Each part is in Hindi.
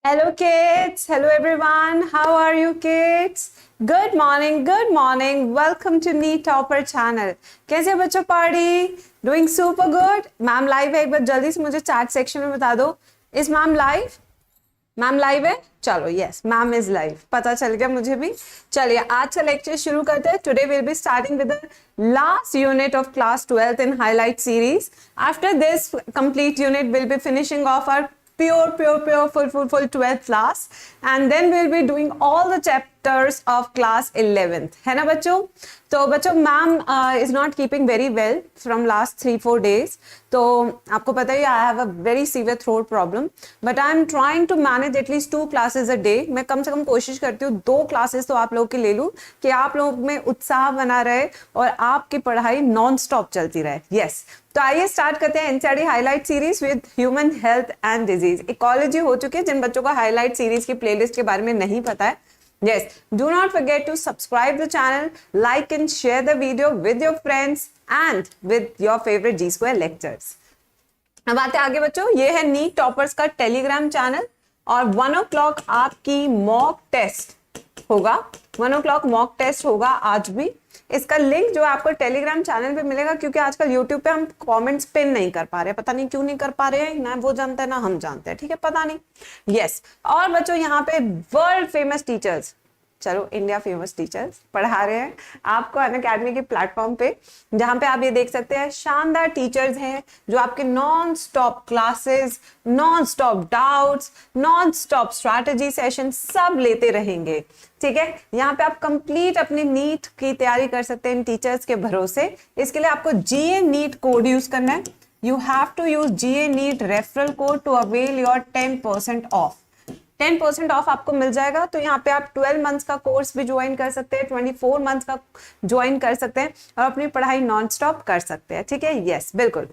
Hello kids, hello everyone, how are you kids? Good morning, welcome to NEET Topper channel. कैसे बच्चों party? Doing super good? Ma'am live है, एक बार जल्दी से मुझे चैट सेक्शन में बता दो. Is ma'am live? Ma'am live है? चलो यस, मैम इज लाइव, पता चल गया मुझे भी. चलिए आज का लेक्चर शुरू करते हैं. Today will be starting with the last unit of class 12th in highlight series. After this complete unit will be finishing off our pure full 12th class and then we'll be doing all the chapters of class 11th है ना बच्चों. तो बच्चों ma'am is not keeping very well from last 3-4 days. तो आपको पता ही I have a very severe throat problem but I am trying to manage at least 2 classes a day. मैं कम से कम कोशिश करती हूँ 2 classes तो आप लोग की ले लूँ कि आप लोग में उत्साह बना रहे और आपकी पढ़ाई नॉन स्टॉप चलती रहे. यस तो आइए स्टार्ट करते हैं NCERT highlight series with human health and disease. Ecology हो चुकी है जिन बच्चों को हाईलाइट सीरीज की प्लेलिस्ट के बारे में नहीं पता है. Yes, do not forget to subscribe the channel, like and share the video with your friends and with your favorite G Square lectures. अब आते आगे बच्चों, ये है नीट टॉपर्स का टेलीग्राम चैनल और 1 o'clock आपकी मॉक टेस्ट होगा. 1 o'clock मॉक टेस्ट होगा आज भी. इसका लिंक जो आपको टेलीग्राम चैनल पे मिलेगा क्योंकि आजकल यूट्यूब पे हम कमेंट्स पिन नहीं कर पा रहे, पता नहीं क्यों नहीं कर पा रहे हैं, ना वो जानते हैं ना हम जानते हैं, ठीक है, पता नहीं. यस और बच्चों यहाँ पे वर्ल्ड फेमस टीचर्स, चलो इंडिया फेमस टीचर्स पढ़ा रहे हैं आपको अनअकैडमी के प्लेटफॉर्म पे, जहां पे आप ये देख सकते हैं शानदार टीचर्स हैं जो आपके non stop classes, non stop doubts, non stop strategy session सब लेते रहेंगे. ठीक है, यहाँ पे आप कंप्लीट अपनी नीट की तैयारी कर सकते हैं इन टीचर्स के भरोसे. इसके लिए आपको GA नीट कोड यूज करना है. You have to use GA NEET referral code to avail your 10% off. 10% off आपको मिल जाएगा. तो यहाँ पे आप 12 मंथ्स का कोर्स भी ज्वाइन कर सकते हैं, 24 मंथ्स का ज्वाइन कर सकते हैं और अपनी पढ़ाई नॉन स्टॉप कर सकते हैं. ठीक है, यस बिल्कुल.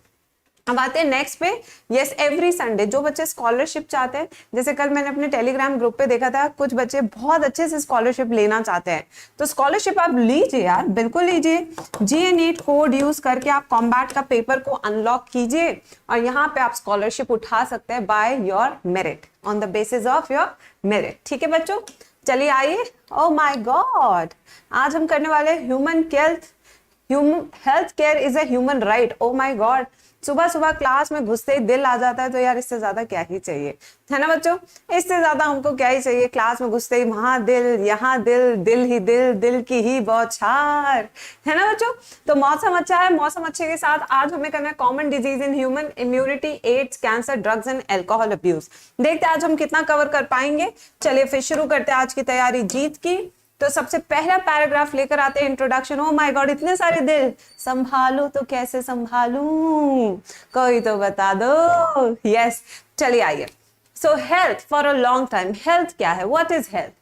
अब आते हैं नेक्स्ट पे. यस एवरी संडे जो बच्चे स्कॉलरशिप चाहते हैं, जैसे कल मैंने अपने टेलीग्राम ग्रुप पे देखा था कुछ बच्चे बहुत अच्छे से स्कॉलरशिप लेना चाहते हैं, तो स्कॉलरशिप आप लीजिए यार, बिल्कुल लीजिए. GA नीट कोड यूज करके आप कॉम्बैट का पेपर को अनलॉक कीजिए और यहाँ पे आप स्कॉलरशिप उठा सकते हैं by your merit, on the basis of your merit. ठीक है बच्चों, चलिए आइए. ओ माय गॉड, आज हम करने वाले human health care is a human right. Oh my God, सुबह सुबह क्लास में घुसते ही दिल आ जाता है, तो यार इससे ज्यादा क्या ही चाहिए, है ना बच्चों. इससे ज्यादा हमको क्या ही चाहिए. क्लास में घुसते ही वहां दिल, यहाँ दिल, दिल ही दिल, दिल की ही बौछार, है ना बच्चों. तो मौसम अच्छा है, मौसम अच्छे के साथ आज हमें करना है common disease in human, immunity, AIDS, cancer, drugs and alcohol abuse. देखते हैं आज हम कितना कवर कर पाएंगे. चलिए फिर शुरू करते हैं आज की तैयारी जीत की. तो सबसे पहला पैराग्राफ लेकर आते हैं इंट्रोडक्शन. ओ माय गॉड, इतने सारे दिल, संभालू तो कैसे संभालू, कोई तो बता दो. यस चलिए आइए. So health for a long time, health क्या है, व्हाट इज हेल्थ.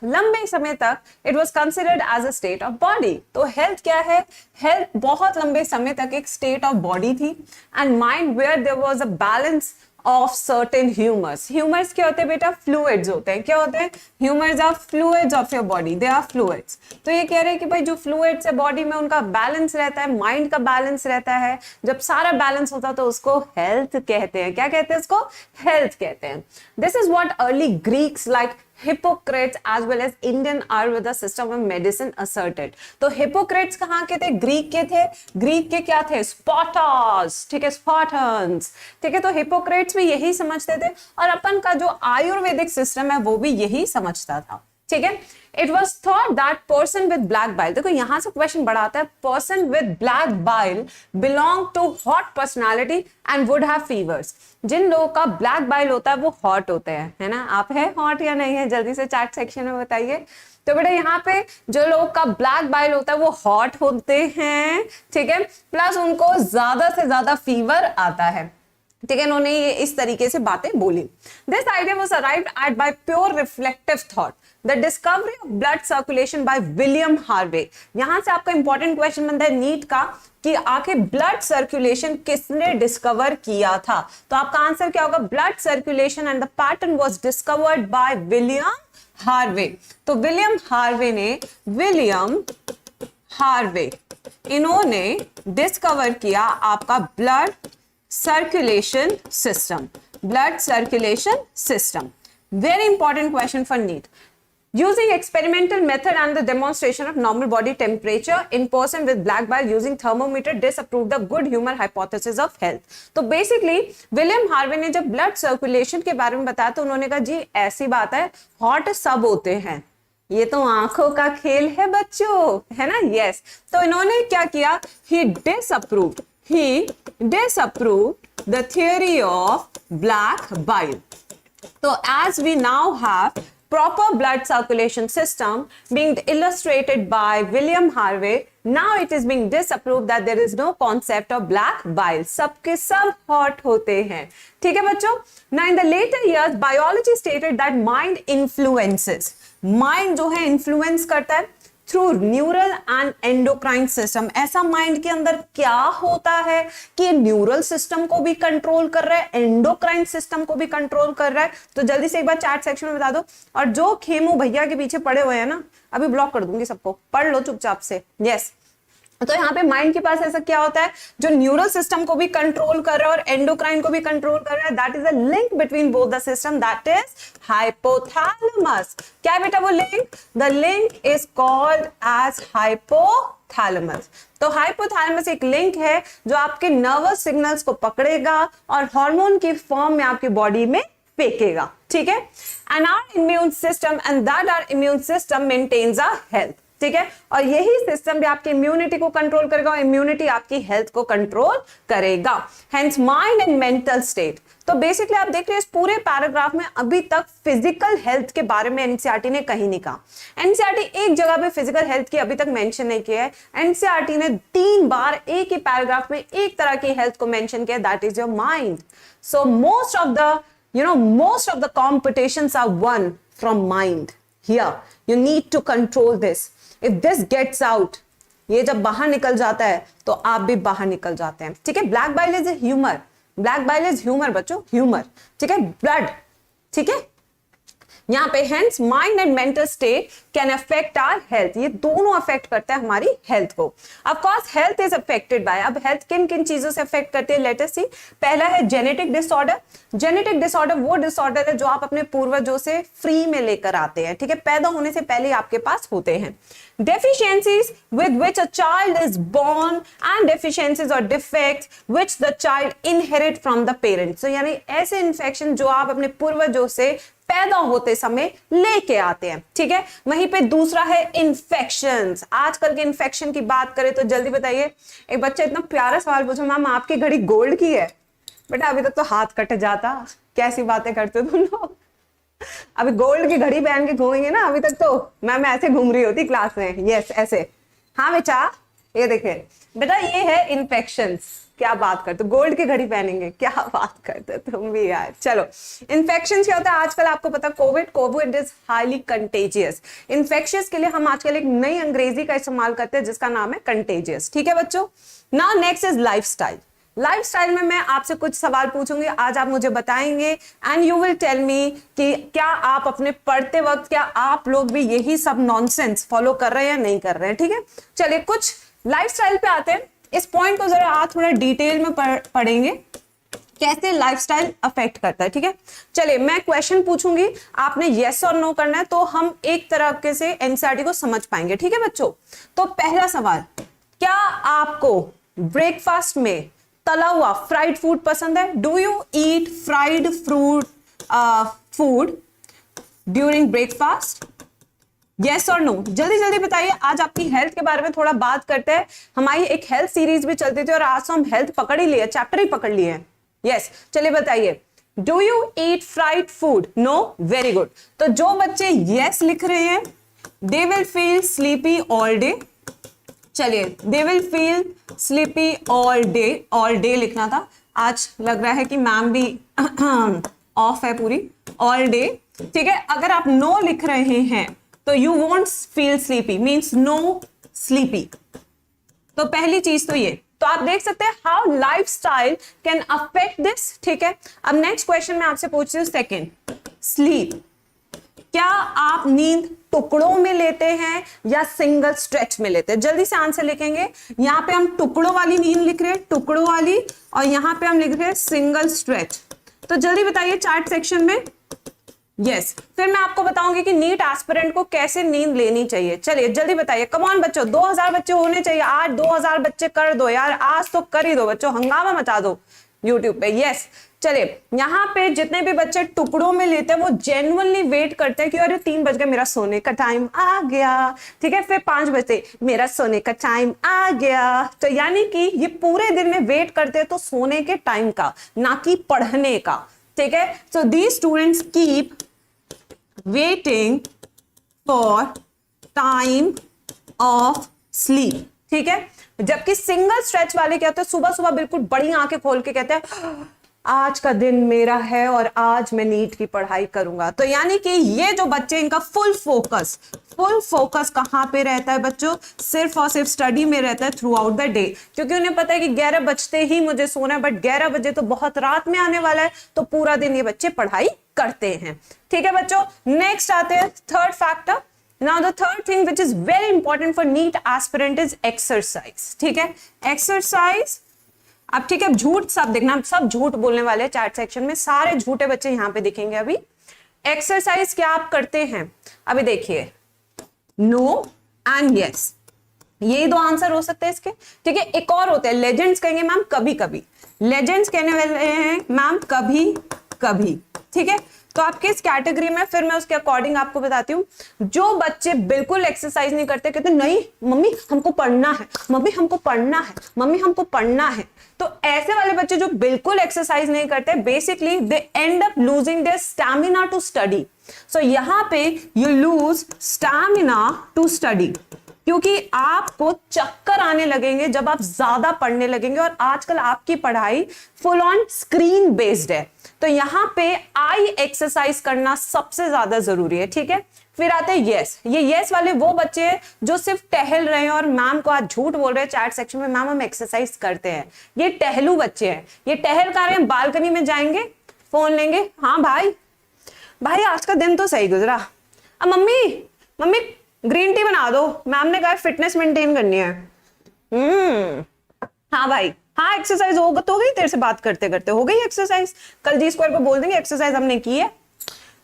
लंबे समय तक it was considered as a state of body. तो हेल्थ क्या है, हेल्थ बहुत लंबे समय तक एक स्टेट ऑफ बॉडी थी and mind where there was a balance of certain humors. Humors क्या होते हैं बेटा, fluids होते हैं. क्या होते हैं, humors are fluids of your body, they are fluids. तो ये कह रहे हैं कि भाई जो fluids है बॉडी में उनका बैलेंस रहता है, माइंड का बैलेंस रहता है. जब सारा बैलेंस होता है तो उसको हेल्थ कहते हैं. क्या कहते हैं उसको, हेल्थ कहते हैं. This is what early Greeks like Hippocrates as well as Indian Ayurveda system of medicine asserted. तो Hippocrates कहाँ के थे, ग्रीक के थे. ग्रीक के क्या थे, स्पार्टास, ठीक है, स्पार्टन्स. ठीक है, तो Hippocrates भी यही समझते थे और अपन का जो आयुर्वेदिक सिस्टम है वो भी यही समझता था. ठीक है, it was thought that person with black bile, देखो यहां से क्वेश्चन बड़ा आता है, person with black bile belong to hot personality and would have fevers. जिन लोगों का ब्लैक बाइल होता है वो हॉट होते हैं, है ना. आप है हॉट या नहीं है, जल्दी से चैट सेक्शन में बताइए. तो बेटा यहाँ पे जो लोगों का ब्लैक बाइल होता है वो हॉट होते हैं. ठीक है, प्लस उनको ज्यादा से ज्यादा फीवर आता है. ठीक है, इन्होंने ये इस तरीके से बातें बोली. This idea was arrived at by pure reflective thought, the discovery of blood circulation by William Harvey. यहां से आपका इंपॉर्टेंट क्वेश्चन बनता है नीट का कि आखिर ब्लड सर्कुलेशन किसने डिस्कवर किया था. तो आपका आंसर क्या होगा, blood circulation and the pattern was discovered by William Harvey. तो विलियम हार्वे इन्होंने डिस्कवर किया आपका blood circulation system. Very important question for NEET. Using experimental method and the demonstration of normal body temperature in person with black bile using thermometer disproved the good humor hypothesis of health. तो बेसिकली विलियम हार्वे ने जब ब्लड सर्कुलेशन के बारे में बताया तो उन्होंने कहा जी ऐसी बात है, हॉट सब होते हैं, ये तो आंखों का खेल है बच्चों, है ना? यस, तो इन्होंने क्या किया, he disapproved the theory of black bile. So as we now have proper blood circulation system being illustrated by William Harvey, now it is being disapproved that there is no concept of black bile. सबके सब hot होते हैं, ठीक है बच्चों? Now in the later years, biology stated that mind influences. Mind जो है influence करता है through neural and endocrine system. ऐसा माइंड के अंदर क्या होता है कि न्यूरल सिस्टम को भी कंट्रोल कर रहा है, एंडोक्राइन सिस्टम को भी कंट्रोल कर रहा है. तो जल्दी से एक बार चैट सेक्शन में बता दो. और जो खेमू भैया के पीछे पड़े हुए हैं ना, अभी ब्लॉक कर दूंगी सबको, पढ़ लो चुपचाप से. यस, तो यहाँ पे माइंड के पास ऐसा क्या होता है जो न्यूरल सिस्टम को भी कंट्रोल कर रहा है और एंडोक्राइन को भी कंट्रोल कर रहा है. That is a link between both the system, that is hypothalamus. क्या है बेटा वो लिंक? The link is called as hypothalamus. तो हाइपोथैलेमस एक लिंक है जो आपके नर्वस सिग्नल्स को पकड़ेगा और हार्मोन की फॉर्म में आपकी बॉडी में फेंकेगा, ठीक है? And our immune system and that our immune system maintains our health, ठीक है? और यही सिस्टम भी आपकी इम्यूनिटी को कंट्रोल करेगा और इम्यूनिटी आपकी हेल्थ को कंट्रोल करेगा. Hence mind and mental state. तो बेसिकली आप देख रहे हैं इस पूरे पैराग्राफ में अभी तक फिजिकल हेल्थ के बारे में एनसीईआरटी ने कहीं नहीं कहा. एनसीईआरटी एक जगह पे फिजिकल हेल्थ की अभी तक मेंशन नहीं किया है. एनसीईआरटी ने 3 बार एक ही पैराग्राफ में एक तरह की हेल्थ को मेंशन किया, that is your mind. So most of the competitions are won from mind. Here you need to control this. If this gets out, ये जब बाहर निकल जाता है तो आप भी बाहर निकल जाते हैं, ठीक है? Black bile is humour. Black bile is humour बच्चों, ह्यूमर, ठीक है? ब्लड, ठीक है? यहाँ पे hence mind and mental state can affect our health. ये दोनों अफेक्ट करता है हमारी हेल्थ को. Of course health is affected by, अब हेल्थ किन किन चीजों से अफेक्ट करते हैं लेट अस सी. पहला है जेनेटिक डिसऑर्डर. जेनेटिक डिसऑर्डर वो डिसऑर्डर है जो आप अपने पूर्वजों से फ्री में लेकर आते हैं, ठीक है? पैदा होने से पहले आपके पास होते हैं. Deficiencies with which a child is born and deficiencies or defects which the child inherit from the parents. So यानी ऐसे इन्फेक्शन जो आप अपने पूर्वजों से पैदा होते समय लेके आते हैं, ठीक है? वहीं पे दूसरा है इन्फेक्शंस. आजकल के इन्फेक्शन की बात करें तो जल्दी बताइए. एक बच्चा इतना प्यारा सवाल पूछो, मैम आपकी घड़ी गोल्ड की है. बेटा अभी तक तो हाथ कट जाता, कैसी बातें करते हो तुम लोग. अभी गोल्ड की घड़ी पहन के घूमेंगे ना, अभी तक तो मैम ऐसे घूम रही होती क्लास में. यस ऐसे. हाँ बेटा ये देखिए बेटा, ये है इन्फेक्शंस. क्या बात करते हो, गोल्ड की घड़ी पहनेंगे, क्या बात करते हो तुम भी यार. चलो इन्फेक्शन क्या होता है आजकल आपको पता, Covid is highly contagious. Infectious के लिए हम आजकल एक नई अंग्रेजी का इस्तेमाल करते हैं जिसका नाम है कंटेजियस, ठीक है बच्चों? Now next is lifestyle. Lifestyle में मैं आपसे कुछ सवाल पूछूंगी, आज आप मुझे बताएंगे and you will tell me कि क्या आप अपने पढ़ते वक्त क्या आप लोग भी यही सब नॉनसेंस फॉलो कर रहे हैं या नहीं कर रहे हैं, ठीक है? चलिए कुछ लाइफस्टाइल पे आते हैं. इस पॉइंट को जरा आप थोड़ा डिटेल में पढ़ेंगे कैसे लाइफस्टाइल अफेक्ट करता है, ठीक है? चलिए मैं क्वेश्चन पूछूंगी, आपने यस और नो करना है तो हम एक तरह से एनसीईआरटी को समझ पाएंगे, ठीक है बच्चों? तो पहला सवाल, क्या आपको ब्रेकफास्ट में तला हुआ फ्राइड फूड पसंद है? Do you eat fried food during breakfast? Yes और नो, जल्दी जल्दी बताइए. आज आपकी हेल्थ के बारे में थोड़ा बात करते हैं. हमारी एक हेल्थ सीरीज भी चलती थी और आज तो हम हेल्थ पकड़ ही लिए, चैप्टर ही पकड़ लिए हैं. यस चलिए बताइए, do you eat fried food? No, very good. तो जो बच्चे यस लिख रहे हैं they will feel sleepy all day. चलिए, they will feel sleepy all day लिखना था. आज लग रहा है कि मैम भी ऑफ है पूरी, ऑल डे, ठीक है? अगर आप नो लिख रहे हैं तो you won't feel sleepy, means no sleepy. तो पहली चीज तो ये. तो आप देख सकते हैं how lifestyle can affect this, ठीक है? अब नेक्स्ट क्वेश्चन मैं आपसे पूछती हूँ, सेकेंड, स्लीप. क्या आप नींद टुकड़ों में लेते हैं या सिंगल स्ट्रेच में लेते हैं? जल्दी से आंसर लिखेंगे. यहां पे हम टुकड़ों वाली नींद लिख रहे हैं, टुकड़ों वाली, और यहां पे हम लिख रहे हैं सिंगल स्ट्रेच. तो जल्दी बताइए चैट सेक्शन में यस फिर मैं आपको बताऊंगी कि नीट एस्पिरेंट को कैसे नींद लेनी चाहिए। चलिए जल्दी बताइए, कम ऑन बच्चों, 2000 बच्चे होने चाहिए आज। 2000 बच्चे कर दो यार, आज तो कर ही दो बच्चों, हंगामा मचा दो यूट्यूब पे। यस चलिए, यहाँ पे जितने भी बच्चे टुकड़ों में लेते हैं वो जेन्युइनली वेट करते हैं कि अरे 3 बज गए, मेरा सोने का टाइम आ गया। ठीक है, फिर 5 बजे मेरा सोने का टाइम आ गया। तो यानी कि ये पूरे दिन में वेट करते हैं तो सोने के टाइम का, ना कि पढ़ने का। ठीक है, so these students keep waiting for time of sleep. ठीक है, जबकि सिंगल स्ट्रेच वाले क्या होते हैं, सुबह सुबह बिल्कुल बड़ी आंखें खोल के कहते हैं आज का दिन मेरा है और आज मैं नीट की पढ़ाई करूंगा। तो यानी कि ये जो बच्चे, इनका फुल फोकस कहां पे रहता है बच्चों, सिर्फ और सिर्फ स्टडी में रहता है थ्रू आउट द डे, क्योंकि उन्हें पता है कि 11 बजते ही मुझे सोना है, बट 11 बजे तो बहुत रात में आने वाला है, तो पूरा दिन ये बच्चे पढ़ाई करते हैं। ठीक है बच्चों, नेक्स्ट आते हैं third factor. Now the third thing which is very important for NEET aspirant is exercise। ठीक है, एक्सरसाइज। अब ठीक है, झूठ सब देखना, सब झूठ बोलने वाले हैं चैट सेक्शन में, सारे झूठे बच्चे यहां पे दिखेंगे। अभी एक्सरसाइज क्या आप करते हैं, अभी देखिए, नो एंड यस, ये 2 आंसर हो सकते हैं इसके। ठीक है, एक और होते हैं लेजेंड्स, कहेंगे मैम कभी कभी, लेजेंड्स कहने वाले हैं मैम कभी कभी। ठीक है, तो आप किस कैटेगरी में, फिर मैं उसके अकॉर्डिंग आपको बताती हूँ। जो बच्चे बिल्कुल एक्सरसाइज नहीं करते, कहते नहीं मम्मी हमको पढ़ना है, मम्मी हमको पढ़ना है, मम्मी हमको पढ़ना है, तो ऐसे वाले बच्चे जो बिल्कुल एक्सरसाइज नहीं करते, basically they end up losing their stamina to study. So यहां पे you lose stamina to study, क्योंकि आपको चक्कर आने लगेंगे जब आप ज्यादा पढ़ने लगेंगे, और आजकल आपकी पढ़ाई फुल ऑन स्क्रीन बेस्ड है। तो यहां पे आई एक्सरसाइज करना सबसे ज्यादा जरूरी है। ठीक है, फिर आते हैं यस। ये यस वाले वो बच्चे हैं जो सिर्फ टहल रहे हैं और मैम को आज झूठ बोल रहे हैं चैट सेक्शन में, मैम हम एक्सरसाइज करते हैं। ये टहलू बच्चे हैं, ये टहल कर रहे हैं, बालकनी में जाएंगे, फोन लेंगे, हाँ भाई आज का दिन तो सही गुजरा, अब मम्मी ग्रीन टी बना दो, मैम ने कहा फिटनेस मेंटेन करनी है। हाँ भाई, हाँ एक्सरसाइज हो तो गई, तेरे से बात करते करते हो गई एक्सरसाइज, कल जी स्क्वायर पे बोल देंगे एक्सरसाइज हमने की है।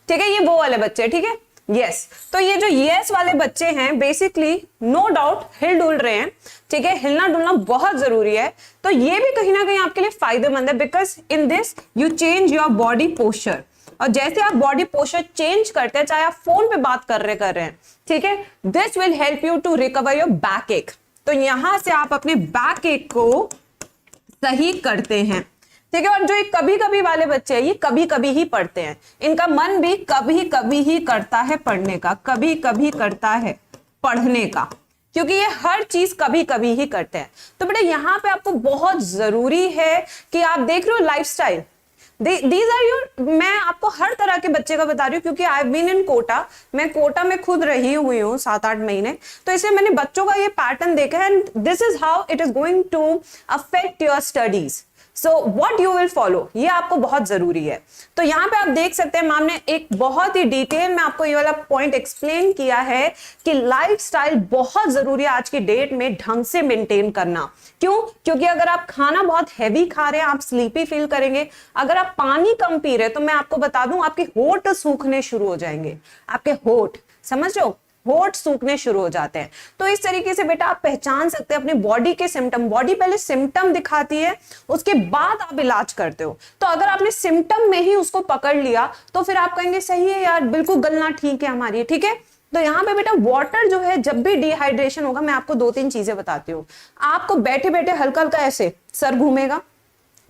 ठीक है, ये वो वाले बच्चे, ठीक है यस। तो ये जो यस वाले बच्चे हैं बेसिकली नो डाउट हिल डुल रहे हैं। ठीक है, हिलना डुलना बहुत जरूरी है, तो ये भी कहीं ना कहीं आपके लिए फायदेमंद है, because in this you change your body posture. और जैसे आप बॉडी पोस्चर चेंज करते हैं, चाहे आप फोन पे बात कर रहे हैं, ठीक है, this will help you to recover your backache. तो यहां से आप अपने बैक एक को सही करते हैं। ठीक है, और जो ये कभी कभी वाले बच्चे हैं, ये कभी कभी ही पढ़ते हैं, इनका मन भी कभी कभी ही करता है पढ़ने का, कभी कभी करता है पढ़ने का, क्योंकि ये हर चीज कभी कभी ही करते हैं। तो बेटा यहाँ पे आपको बहुत जरूरी है कि आप देख रहे हो लाइफस्टाइल, दीज आर योर, मैं आपको हर तरह के बच्चे का बता रही हूँ, क्योंकि आई बीन इन कोटा, मैं कोटा में खुद रही हुई हूँ 7-8 महीने, तो इसलिए मैंने बच्चों का ये पैटर्न देखा है, and this is how it is going to affect your studies. So what you will follow, ये आपको बहुत जरूरी है। तो यहाँ पे आप देख सकते हैं मैम ने एक बहुत ही डिटेल में आपको ये वाला पॉइंट एक्सप्लेन किया है कि लाइफस्टाइल बहुत जरूरी है आज की डेट में ढंग से मेंटेन करना। क्यों? क्योंकि अगर आप खाना बहुत हैवी खा रहे हैं, आप स्लीपी फील करेंगे। अगर आप पानी कम पी रहे हैं, तो मैं आपको बता दूं आपके होठ सूखने शुरू हो जाएंगे, आपके होठ, समझ रहे हो, होठ सूखने शुरू हो जाते हैं। तो इस तरीके से बेटा आप पहचान सकते हैं अपने बॉडी के सिम्टम। बॉडी पहले सिम्टम दिखाती है, उसके बाद आप इलाज करते हो। तो अगर आपने सिम्टम में ही उसको पकड़ लिया तो फिर आप कहेंगे सही है यार, बिल्कुल गलना ठीक है हमारी, ठीक है। तो यहाँ पे बेटा वाटर जो है, जब भी डिहाइड्रेशन होगा, मैं आपको 2-3 चीजें बताती हूँ। आपको बैठे बैठे हल्का हल्का ऐसे सर घूमेगा,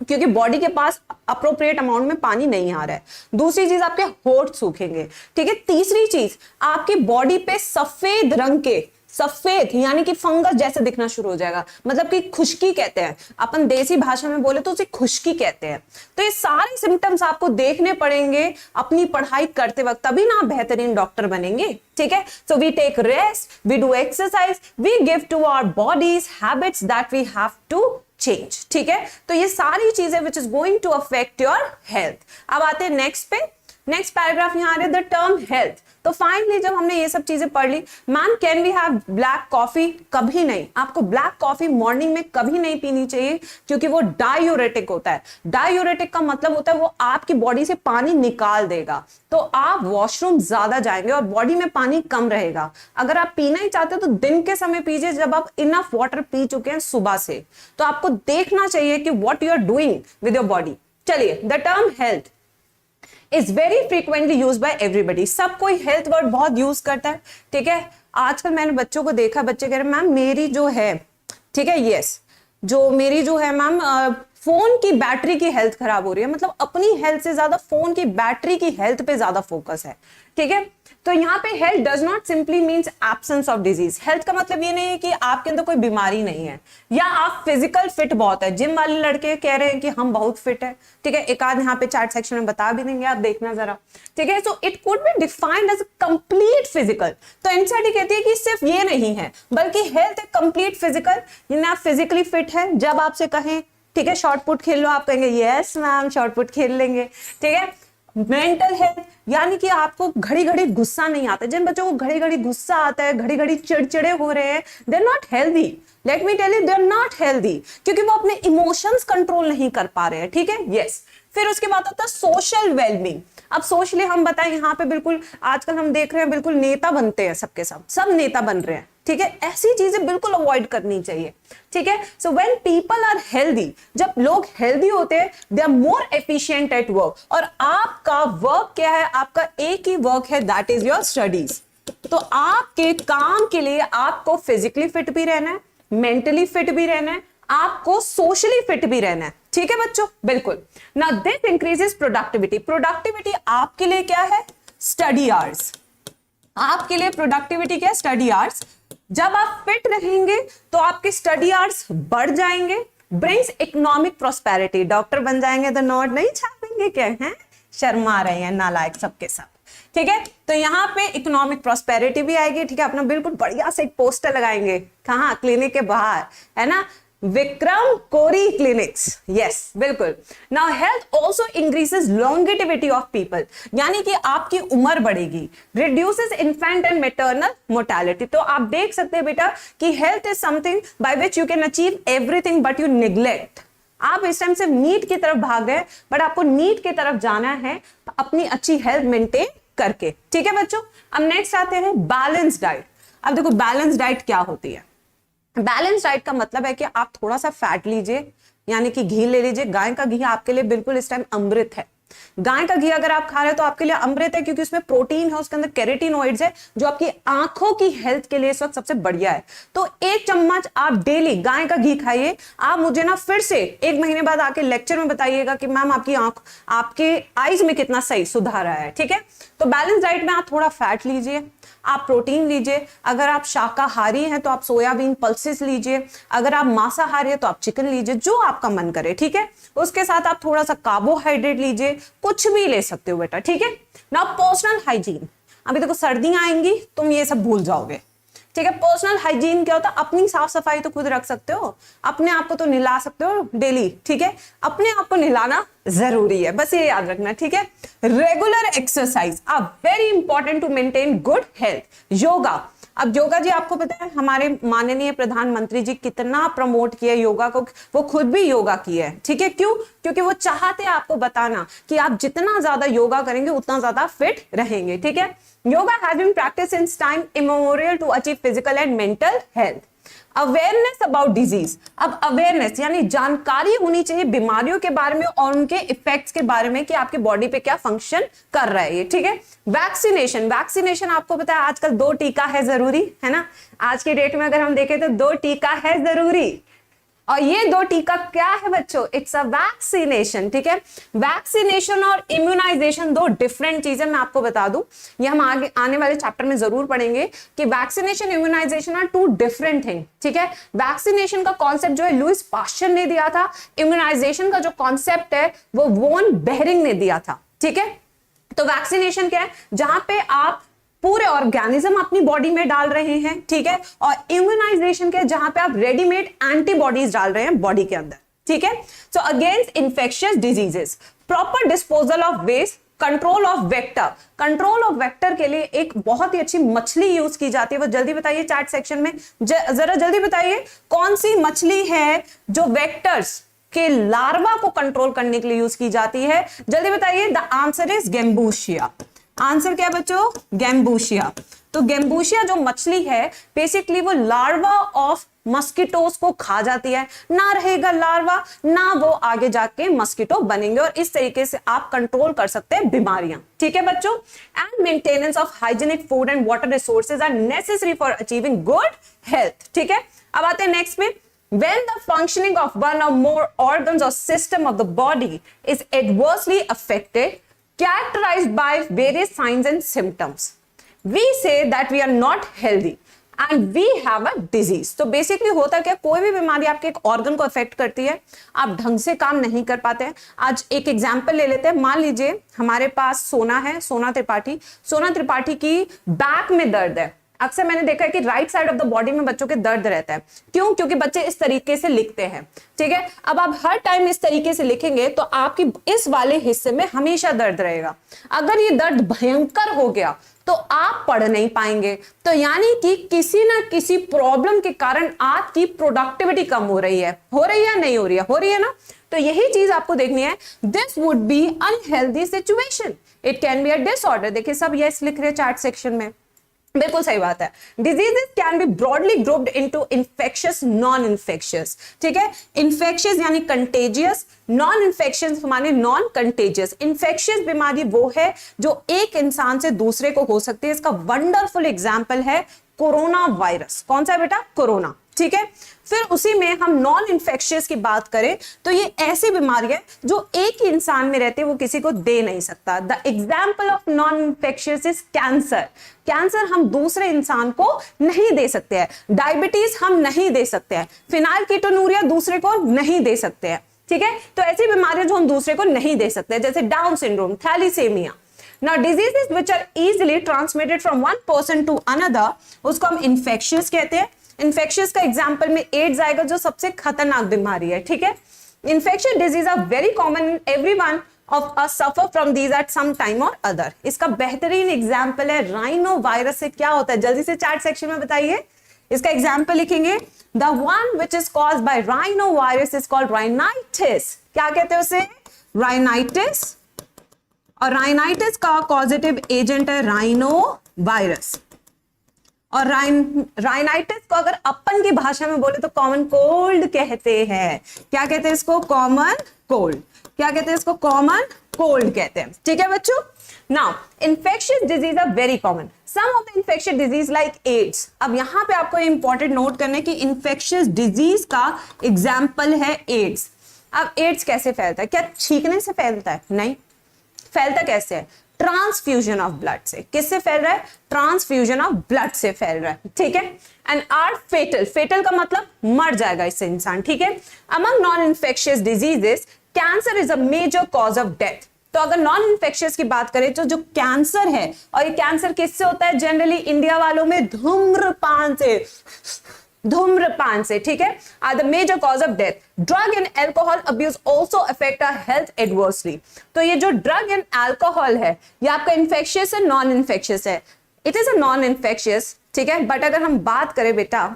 क्योंकि बॉडी के पास अप्रोप्रिएट अमाउंट में पानी नहीं आ रहा है। दूसरी चीज, आपके होठ सूखेंगे, ठीक है। तीसरी चीज, आपकी बॉडी पे सफेद रंग के, सफेद यानी कि फंगस जैसे दिखना शुरू हो जाएगा, मतलब कि खुश्की कहते हैं अपन देसी भाषा में बोले तो उसे खुश्की कहते हैं। तो ये सारे सिम्टम्स आपको देखने पड़ेंगे अपनी पढ़ाई करते वक्त, तभी ना आप बेहतरीन डॉक्टर बनेंगे, ठीक है। So we take rest, we do exercise, we give to our bodies habits that we have to change, ठीक है। तो ये सारी चीजें which is going to affect your health. अब आते हैं नेक्स्ट पे। नेक्स्ट पैराग्राफ यहाँ आ रहा है द टर्म हेल्थ। तो फाइनली जब हमने ये सब चीजें पढ़ ली, ma'am can we have black coffee? कभी नहीं, आपको ब्लैक कॉफी मॉर्निंग में कभी नहीं पीनी चाहिए, क्योंकि वो डायूरेटिक होता है। डायूरेटिक का मतलब होता है वो आपकी बॉडी से पानी निकाल देगा, तो आप वॉशरूम ज्यादा जाएंगे और बॉडी में पानी कम रहेगा। अगर आप पीना ही चाहते हो तो दिन के समय पीजिए, जब आप इनफ वाटर पी चुके हैं सुबह से। तो आपको देखना चाहिए कि what you are doing with your body. चलिए, the term health is very frequently use by everybody. सब कोई हेल्थ वर्ड बहुत यूज करता है, ठीक है। आजकल मैंने बच्चों को देखा, बच्चे कह रहे हैं मैम मेरी जो है, ठीक है, यस, जो मेरी जो है मैम फोन की बैटरी की हेल्थ खराब हो रही है। मतलब अपनी हेल्थ से ज्यादा फोन की बैटरी की हेल्थ पे ज्यादा फोकस है, ठीक है। तो यहाँ पे health does not simply means absence of disease. Health का मतलब ये नहीं है कि आपके अंदर कोई बीमारी नहीं है या आप फिजिकल फिट बहुत है। जिम वाले लड़के कह रहे हैं कि हम बहुत फिट है, ठीक है, एक आध यहाँ पे चैट सेक्शन में बता भी देंगे, आप देखना जरा, ठीक है। So it could be defined as complete physical. तो एनसीईआरटी कहती है कि सिर्फ ये नहीं है, बल्कि हेल्थ एक कंप्लीट फिजिकल, यानी आप फिजिकली फिट है। जब आपसे कहें ठीक है शॉर्ट पुट खेल लो, आप कहेंगे यस मैम शॉर्ट पुट खेल लेंगे, ठीक है। मेंटल हेल्थ, यानी कि आपको घड़ी घड़ी गुस्सा नहीं आता। जिन बच्चों को घड़ी घड़ी गुस्सा आता है, घड़ी घड़ी चिड़चिड़े हो रहे हैं, they are not healthy. Let me tell you, they are not healthy, क्योंकि वो अपने इमोशंस कंट्रोल नहीं कर पा रहे हैं, ठीक है, यस। फिर उसके बाद आता है सोशल वेलबींग। अब सोशली हम बताएं, यहाँ पे बिल्कुल आजकल हम देख रहे हैं बिल्कुल नेता बनते हैं, सबके सब नेता बन रहे हैं, ठीक है। ऐसी चीजें बिल्कुल अवॉइड करनी चाहिए, ठीक है। So when people are healthy, जब लोग हेल्दी होते हैं, they are more efficient at work. और आपका वर्क क्या है? आपका एक ही वर्क है, दैट इज योर स्टडीज। तो आपके काम के लिए आपको फिजिकली फिट भी रहना है, मेंटली फिट भी रहना है, आपको सोशली फिट भी रहना है, ठीक है बच्चों, बिल्कुल। Now this increases productivity. Productivity आपके लिए क्या है? Study hours. आपके लिए प्रोडक्टिविटी क्या है? Study hours. जब आप फिट रहेंगे तो आपके स्टडी आवर्स बढ़ जाएंगे, ब्रिंग्स इकोनॉमिक प्रोस्पेरिटी। डॉक्टर बन जाएंगे तो नोट नहीं छापेंगे क्या है? शर्मा रहे हैं नालायक सबके सब, ठीक है। तो यहाँ पे इकोनॉमिक प्रोस्पेरिटी भी आएगी, ठीक है। अपना बिल्कुल बढ़िया से एक पोस्टर लगाएंगे, कहाँ? क्लिनिक के बाहर, है ना, विक्रम कोरी क्लिनिक्स, यस बिल्कुल। Now health also increases longevity of people, यानी कि आपकी उम्र बढ़ेगी, reduces infant and maternal mortality. तो आप देख सकते हैं बेटा कि health is something by which you can achieve everything but you neglect. आप इस टाइम से नीट की तरफ भाग गए, बट आपको नीट की तरफ जाना है अपनी अच्छी हेल्थ मेंटेन करके, ठीक है बच्चों। अब नेक्स्ट आते हैं बैलेंस डाइट। अब देखो बैलेंस डाइट क्या होती है? बैलेंस डाइट का मतलब है कि आप थोड़ा सा फैट लीजिए, यानी कि घी ले लीजिए। गाय का घी आपके लिए बिल्कुल इस टाइम अमृत है। गाय का घी अगर आप खा रहे हैं तो आपके लिए अमृत है, क्योंकि उसमें प्रोटीन है, उसके अंदर कैरोटीनॉइड्स है, जो आपकी आंखों की हेल्थ के लिए इस वक्त सबसे बढ़िया है। तो 1 चम्मच आप डेली गाय का घी खाइए। आप मुझे ना फिर से 1 महीने बाद आके लेक्चर में बताइएगा कि मैम आपकी आंख, आपके आईज में कितना सही सुधार आया है, ठीक है। तो बैलेंस डाइट में आप थोड़ा फैट लीजिए, आप प्रोटीन लीजिए। अगर आप शाकाहारी हैं तो आप सोयाबीन पल्सेस लीजिए, अगर आप मांसाहारी हैं तो आप चिकन लीजिए, जो आपका मन करे, ठीक है। उसके साथ आप थोड़ा सा कार्बोहाइड्रेट लीजिए, कुछ भी ले सकते हो बेटा, ठीक है ना। पर्सनल हाइजीन, अभी देखो सर्दियां आएंगी, तुम ये सब भूल जाओगे, ठीक है। पर्सनल हाइजीन क्या होता है? अपनी साफ सफाई तो खुद रख सकते हो, अपने आप को तो नहला सकते हो डेली, ठीक है। अपने आप को नहलाना जरूरी है, बस ये याद रखना, ठीक है। Regular exercise are very important to maintain good health. Yoga, अब योगा जी आपको पता है हमारे माननीय प्रधानमंत्री जी कितना प्रमोट किया योगा को, वो खुद भी योगा किया है, ठीक है। क्यों? क्योंकि वो चाहते हैं आपको बताना कि आप जितना ज्यादा योगा करेंगे उतना ज्यादा फिट रहेंगे, ठीक है। Yoga has been practised since time immemorial to achieve physical and mental health. Awareness about disease, अब अवेयरनेस यानी जानकारी होनी चाहिए बीमारियों के बारे में और उनके इफेक्ट्स के बारे में कि आपकी बॉडी पे क्या फंक्शन कर रहा है ये, ठीक है। वैक्सीनेशन, वैक्सीनेशन आपको पता है आजकल 2 टीका है जरूरी, है ना। आज के डेट में अगर हम देखें तो 2 टीका है जरूरी, और ये 2 टीका क्या है बच्चों? इट्स अ वैक्सीनेशन, ठीक है। वैक्सीनेशन और इम्यूनाइजेशन 2 डिफरेंट चीजें, मैं आपको बता दूं, ये हम आगे आने वाले चैप्टर में जरूर पढ़ेंगे कि vaccination immunisation are 2 different thing, ठीक है। वैक्सीनेशन का कॉन्सेप्ट जो है लुइस पास्चर ने दिया था, इम्यूनाइजेशन का जो कॉन्सेप्ट है वो वॉन बेहरिंग ने दिया था, ठीक है। तो वैक्सीनेशन क्या है? जहां पे आप पूरे ऑर्गेनिज्म अपनी बॉडी में डाल रहे हैं, ठीक है। और इम्यूनाइजेशन के जहां पे आप रेडीमेड एंटीबॉडीज डाल रहे हैं बॉडी के अंदर, ठीक है। So against infectious diseases, proper disposal of waste control of vector, control of vector के लिए एक बहुत ही अच्छी मछली यूज की जाती है, वो जल्दी बताइए चैट सेक्शन में, जरा जल्दी बताइए कौन सी मछली है जो वेक्टर्स के लार्वा को कंट्रोल करने के लिए यूज की जाती है, जल्दी बताइए। The answer is gambusia. Answer क्या बच्चों? गैम्बूशिया। तो गैम्बूशिया जो मछली है बेसिकली वो लार्वा ऑफ मस्किटोस को खा जाती है, ना रहेगा लार्वा ना वो आगे जाके मस्किटो बनेंगे, और इस तरीके से आप कंट्रोल कर सकते हैं बीमारियां। ठीक है बच्चों। And maintenance of hygienic food and water resources are necessary for achieving good health. ठीक है, अब आते हैं नेक्स्ट में। When the functioning of one or more organs or system of the body is adversely affected, characterized by various signs and symptoms, we say that we are not healthy and we have a disease. तो बेसिकली होता क्या, कोई भी बीमारी आपके एक ऑर्गन को अफेक्ट करती है, आप ढंग से काम नहीं कर पाते हैं। आज एक एग्जांपल ले लेते हैं, मान लीजिए हमारे पास सोना है, सोना त्रिपाठी की बैक में दर्द है। अक्सर मैंने देखा है कि right side of the body में बच्चों के दर्द रहता है। क्यों? क्योंकि बच्चे इस तरीके से लिखते हैं। ठीक है, अब आप हर टाइम इस तरीके से लिखेंगे तो आपकी इस वाले हिस्से में हमेशा दर्द रहेगा। अगर ये दर्द भयंकर हो गया तो आप पढ़ नहीं पाएंगे। तो यानी कि किसी ना किसी प्रॉब्लम के कारण आपकी प्रोडक्टिविटी कम हो रही है या नहीं हो रही है? हो रही है ना। तो यही चीज आपको देखनी है। This would be unhealthy situation, it can be a disorder. देखिए सब यस लिख रहे हैं चैट सेक्शन में, बिल्कुल सही बात है। Diseases can be broadly grouped into infectious, non infectious. ठीक है, इन्फेक्शियस यानी कंटेजियस, नॉन इन्फेक्शियस माने नॉन कंटेजियस। इन्फेक्शियस बीमारी वो है जो एक इंसान से दूसरे को हो सकती है। इसका वंडरफुल एग्जाम्पल है कोरोना वायरस। कौन सा बेटा? कोरोना। ठीक है, फिर उसी में हम नॉन इन्फेक्शियस की बात करें तो ये ऐसी बीमारी है जो एक ही इंसान में रहती है, वो किसी को दे नहीं सकता। The example of non infectious is cancer. Cancer हम दूसरे इंसान को नहीं दे सकते हैं, डायबिटीज हम नहीं दे सकते हैं, फिनाइलकीटोनुरिया दूसरे को नहीं दे सकते हैं। ठीक है, तो ऐसी बीमारियां जो हम दूसरे को नहीं दे सकते, जैसे Down syndrome, thalassaemia. Now diseases which are easily transmitted from one person to another, उसको हम infectious कहते हैं। इन्फेक्शियस का एग्जाम्पल में एड्स आएगा जो सबसे खतरनाक बीमारी है। ठीक है, infectious disease are very common in everyone of us suffer from these at some time or other. इसका बेहतरीन एग्जाम्पल है राइनो वायरस। से क्या होता है जल्दी से चैट सेक्शन में बताइए। इसका एग्जाम्पल लिखेंगे, the one which is caused bye rhino virus is called rhinitis. क्या कहते हैं उसे? राइनाइटिस। और राइनाइटिस का कॉजेटिव एजेंट है राइनो वायरस। और राइनाइटिस को अगर अपन की भाषा में बोले तो कॉमन कोल्ड कहते हैं। क्या कहते हैं इसको? Common cold. क्या कहते हैं इसको? कॉमन कोल्ड कहते हैं। ठीक है बच्चों। Now infectious disease are very common. Some of the infectious disease like AIDS. अब यहां पे आपको इंपॉर्टेंट नोट करने की इन्फेक्शियस डिजीज का एग्जाम्पल है एड्स। अब एड्स कैसे फैलता है? क्या छींकने से फैलता है? नहीं। फैलता कैसे है? ट्रांसफ्यूजन ऑफ ब्लड से। किससे फैल रहा है? ट्रांसफ्यूजन ऑफ ब्लड से फैल रहा है। ठीक है, एंड आर फेटल। फेटल का मतलब मर जाएगा इससे इंसान। ठीक है, among non infectious diseases cancer is a major cause of death. तो अगर नॉन इन्फेक्शियस की बात करें तो जो कैंसर है, और ये कैंसर किससे होता है? जनरली इंडिया वालों में धूम्रपान से। ठीक है, are the major cause of death. Drug and alcohol abuse also affect our health adversely. तो ये जो ड्रग एंड एल्कोहल है ये आपका इन्फेक्शियस है, नॉन इन्फेक्शियस है? It is a non infectious. ठीक है, बट अगर हम बात करें बेटा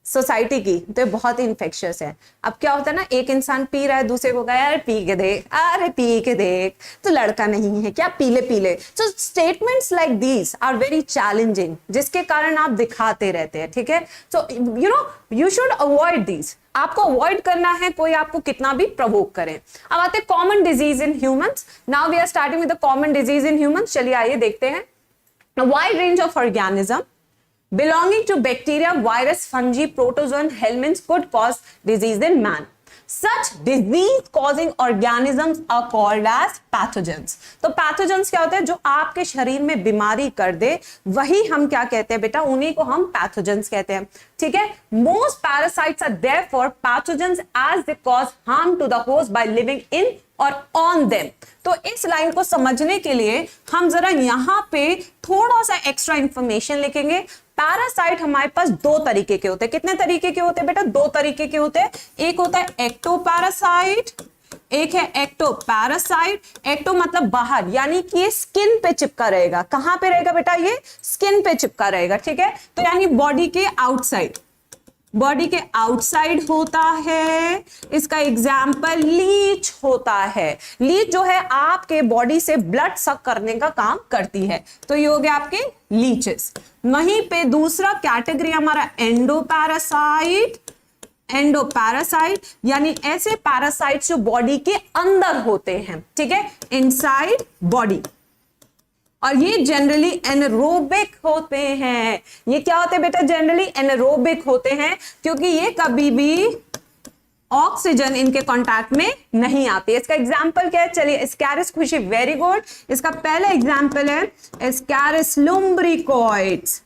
सोसाइटी की तो ये बहुत ही इन्फेक्शियस है। अब क्या होता है ना, एक इंसान पी रहा है, दूसरे को कहा यार पी के देख, अरे पी के देख, तो लड़का नहीं है क्या, पीले पीले। So statements like these are very challenging, जिसके कारण आप दिखाते रहते हैं। ठीक है, so you should avoid these. आपको अवॉइड करना है कोई आपको कितना भी प्रवोक करे। अब आते common disease in humans. Now we are starting with the common disease in humans. चलिए आइए देखते हैं। Wide range of organism belonging to bacteria, virus, fungi, protozoan, helminths could cause disease in man. Such disease-causing organisms are called as pathogens. तो pathogens क्या होते हैं? जो आपके शरीर में बीमारी कर दे, वही हम क्या कहते हैं बेटा? उन्हीं को हम pathogens कहते हैं। ठीक है, most parasites are therefore pathogens as they cause harm to the host by living in और on them। तो इस लाइन को समझने के लिए हम जरा यहां पे थोड़ा सा एक्स्ट्रा इंफॉर्मेशन लिखेंगे। पैरासाइट हमारे पास दो तरीके के होते हैं। कितने तरीके के होते हैं बेटा? दो तरीके के होते हैं। एक होता है एक्टोपैरासाइट एक है एक्टो पैरासाइट। एक्टो मतलब बाहर, यानी कि ये स्किन पे चिपका रहेगा। कहां पे रहेगा बेटा? ये स्किन पे चिपका रहेगा, ठीक है। तो यानी बॉडी के आउटसाइड, बॉडी के आउटसाइड होता है। इसका एग्जाम्पल लीच होता है। लीच जो है आपके बॉडी से ब्लड सक करने का काम करती है, तो ये हो गया आपके लीचेस। वहीं पे दूसरा कैटेगरी हमारा एंडोपैरासाइट। एंडोपैरासाइट यानी ऐसे पैरासाइट जो बॉडी के अंदर होते हैं, ठीक है, इनसाइड बॉडी। और ये जनरली एनारोबिक होते हैं। ये क्या होते हैं बेटा? जनरली एनारोबिक होते हैं, क्योंकि ये कभी भी ऑक्सीजन इनके कांटेक्ट में नहीं आती है। इसका एग्जांपल क्या है? चलिए, स्कैरिस खुशी, वेरी गुड। इसका पहला एग्जांपल है स्कैरिस लुम्ब्रिकोइड्स,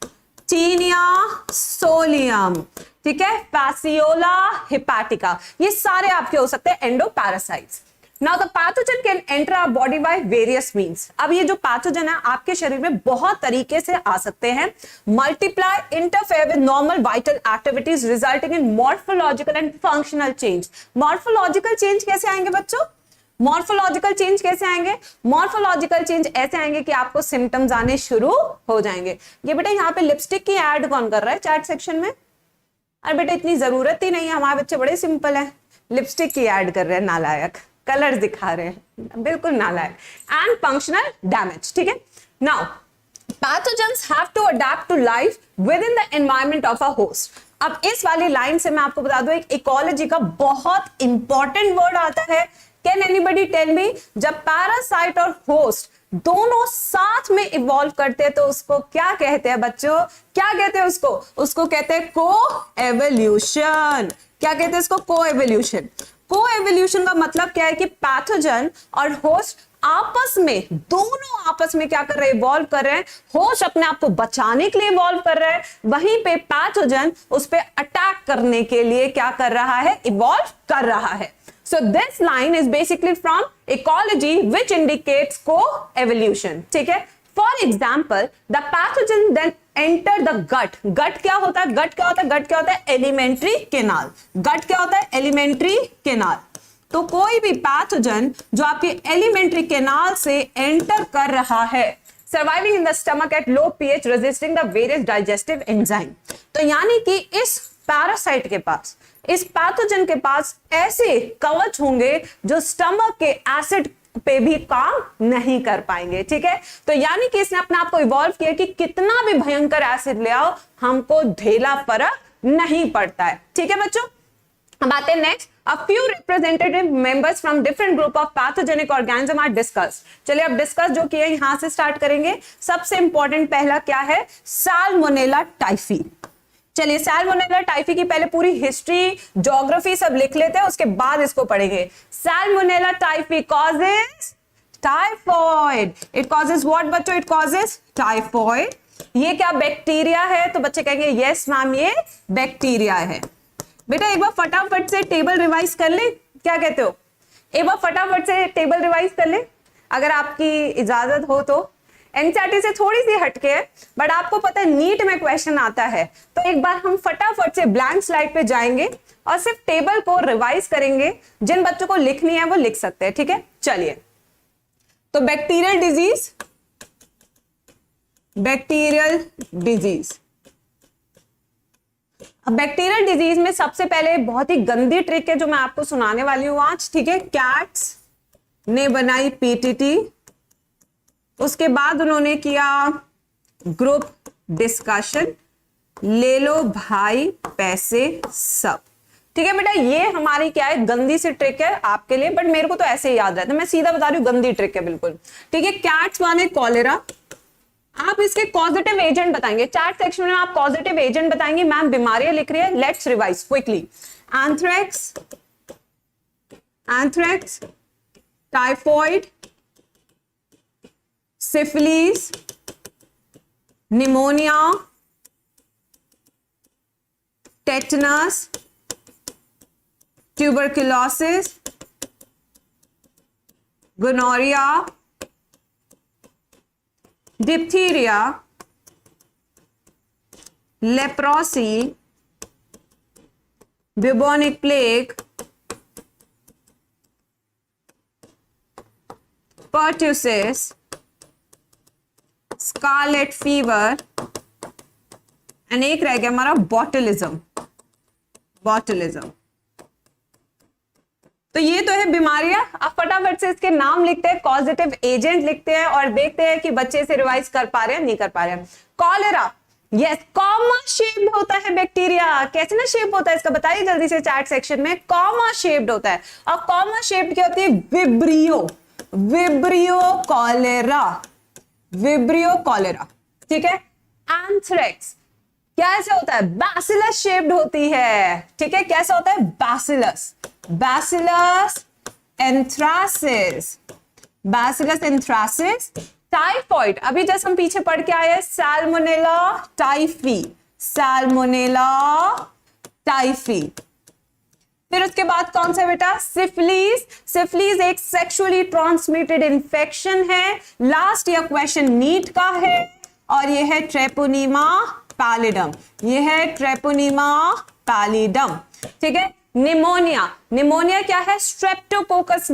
टीनिया सोलियम, ठीक है, फैसियोला हेपाटिका। ये सारे आपके हो सकते हैं endoparasites. Now the pathogen can enter our body by various means. अब ये जो पैथोजन है आपके शरीर में बहुत तरीके से आ सकते हैं। Multiply, interfere with normal vital activities resulting in morphological and functional change. Morphological change कैसे आएंगे बच्चों? मॉर्फोलॉजिकल चेंज कैसे आएंगे? मॉर्फोलॉजिकल चेंज ऐसे आएंगे कि आपको सिम्टम्स आने शुरू हो जाएंगे। ये बेटा यहाँ पे लिपस्टिक की ऐड कौन कर रहा है चैट सेक्शन में? अरे बेटा इतनी जरूरत ही नहीं है, हमारे बच्चे बड़े सिंपल है। लिपस्टिक की ऐड कर रहे हैं, नालायक, कलर्स दिखा रहे हैं, बिल्कुल नालायक। एंड फंक्शनल डैमेज, ठीक है। Now pathogens have to adapt to life within the environment of a host. अब इस वाली लाइन से मैं आपको बता दूं, एक इकोलॉजी का बहुत इंपॉर्टेंट वर्ड आता है। कैन एनीबडी टेल मी, जब पैरासाइट और होस्ट दोनों साथ में इवॉल्व करते हैं तो उसको क्या कहते हैं बच्चों? क्या कहते हैं उसको? उसको कहते हैं को एवोल्यूशन। क्या कहते हैं इसको? को एवोल्यूशन। को एवोल्यूशन का मतलब क्या है कि पैथोजन और होस्ट आपस में, दोनों आपस में क्या कर रहे हैं? इवॉल्व कर रहे हैं। होस्ट अपने आप को बचाने के लिए इवॉल्व कर रहा है, वहीं पे पैथोजन उस पे अटैक करने के लिए क्या कर रहा है? इवॉल्व कर रहा है। So this line is basically from ecology which indicates co-evolution, ठीक है। For example, the pathogen then enter the gut. Gut क्या होता है? gut क्या होता है? gut क्या होता है? Alimentary canal. gut क्या होता है? Alimentary canal. तो कोई भी पैथोजन जो आपके एलिमेंट्री कैनाल से एंटर कर रहा है, surviving in the stomach at low pH, resisting the various digestive enzyme. तो यानी कि इस पैरासाइट के पास, इस पैथोजन के पास ऐसे कवच होंगे जो स्टमक के एसिड पे भी काम नहीं कर पाएंगे, ठीक है। तो यानी कि इसने अपने आप को इवॉल्व किया कि कितना भी भयंकर एसिड ले आओ, हमको ढेला फर्क नहीं पड़ता है, ठीक है बच्चों। अब आते हैं next, a few representative members from different group of pathogenic organism are discussed। चलिए अब डिस्कस जो किए यहां से स्टार्ट करेंगे। सबसे इंपॉर्टेंट पहला क्या है? Salmonella typhi. चलिए सैल्मोनेला टाइफी की पहले पूरी हिस्ट्री, ज्योग्राफी सब लिख लेते हैं, उसके बाद इसको पढ़ेंगे। Salmonella typhi causes typhoid. It causes what बच्चों? It causes typhoid. ये क्या बैक्टीरिया है? तो बच्चे कहेंगे यस मैम ये बैक्टीरिया है। बेटा एक बार फटाफट से टेबल रिवाइज कर ले, क्या कहते हो? एक बार फटाफट से टेबल रिवाइज कर ले, अगर आपकी इजाजत हो तो। एनसीईआरटी से थोड़ी सी हटके है, बट आपको पता है नीट में क्वेश्चन आता है, तो एक बार हम फटाफट से ब्लैंक स्लाइड पे जाएंगे और सिर्फ टेबल को रिवाइज करेंगे। जिन बच्चों को लिखनी है वो लिख सकते हैं, ठीक है। चलिए, तो बैक्टीरियल डिजीज, बैक्टीरियल डिजीज। अब बैक्टीरियल डिजीज में सबसे पहले बहुत ही गंदी ट्रिक है जो मैं आपको सुनाने वाली हूं आज, ठीक है। कैट्स ने बनाई पीटीटी, उसके बाद उन्होंने किया ग्रुप डिस्कशन, ले लो भाई पैसे सब, ठीक है बेटा। ये हमारी क्या है? गंदी सी ट्रिक है आपके लिए, बट मेरे को तो ऐसे ही याद रहता है, मैं सीधा बता रही हूँ, गंदी ट्रिक है बिल्कुल, ठीक है। कैट्स माने कॉलेरा, आप इसके कॉजेटिव एजेंट बताएंगे। चैट सेक्शन में आप पॉजिटिव एजेंट बताएंगे। मैम बीमारियां लिख रही है, let's revise quickly. Anthrax, anthrax, typhoid, syphilis, pneumonia, tetanus, tuberculosis, gonorrhoea, diphtheria, leprosy, bubonic plague, pertussis, scarlet fever and एक रह गया हमारा बॉटुलिज्म। तो ये तो है बीमारियां। आप फटाफट से इसके नाम लिखते हैं, कॉजेटिव एजेंट लिखते हैं और देखते हैं कि बच्चे से रिवाइज कर पा रहे हैं नहीं कर पा रहे हैं। कॉलेरा, यस, कॉमा शेप्ड होता है बैक्टीरिया। कैसे ना शेप होता है इसका बताइए जल्दी से चैट सेक्शन में। कॉमा शेप्ड होता है और कॉमा शेप्ड क्या होती है? विब्रियो कॉलेरा, ठीक है। एंथ्रेक्स कैसे होता है? बैसिलस शेप्ड होती है, ठीक है। कैसे होता है? Bacillus anthracis. टाइफॉइड, अभी जैसे हम पीछे पढ़ के आए, सैल्मोनेला टाइफी। फिर उसके बाद कौन सा बेटा? सिफिलिस एक सेक्सुअली ट्रांसमिटेड इंफेक्शन है। लास्ट ईयर क्वेश्चन नीट का है और ये है ट्रेपोनीमा पैलिडम। ठीक है। निमोनिया क्या है? Streptococcus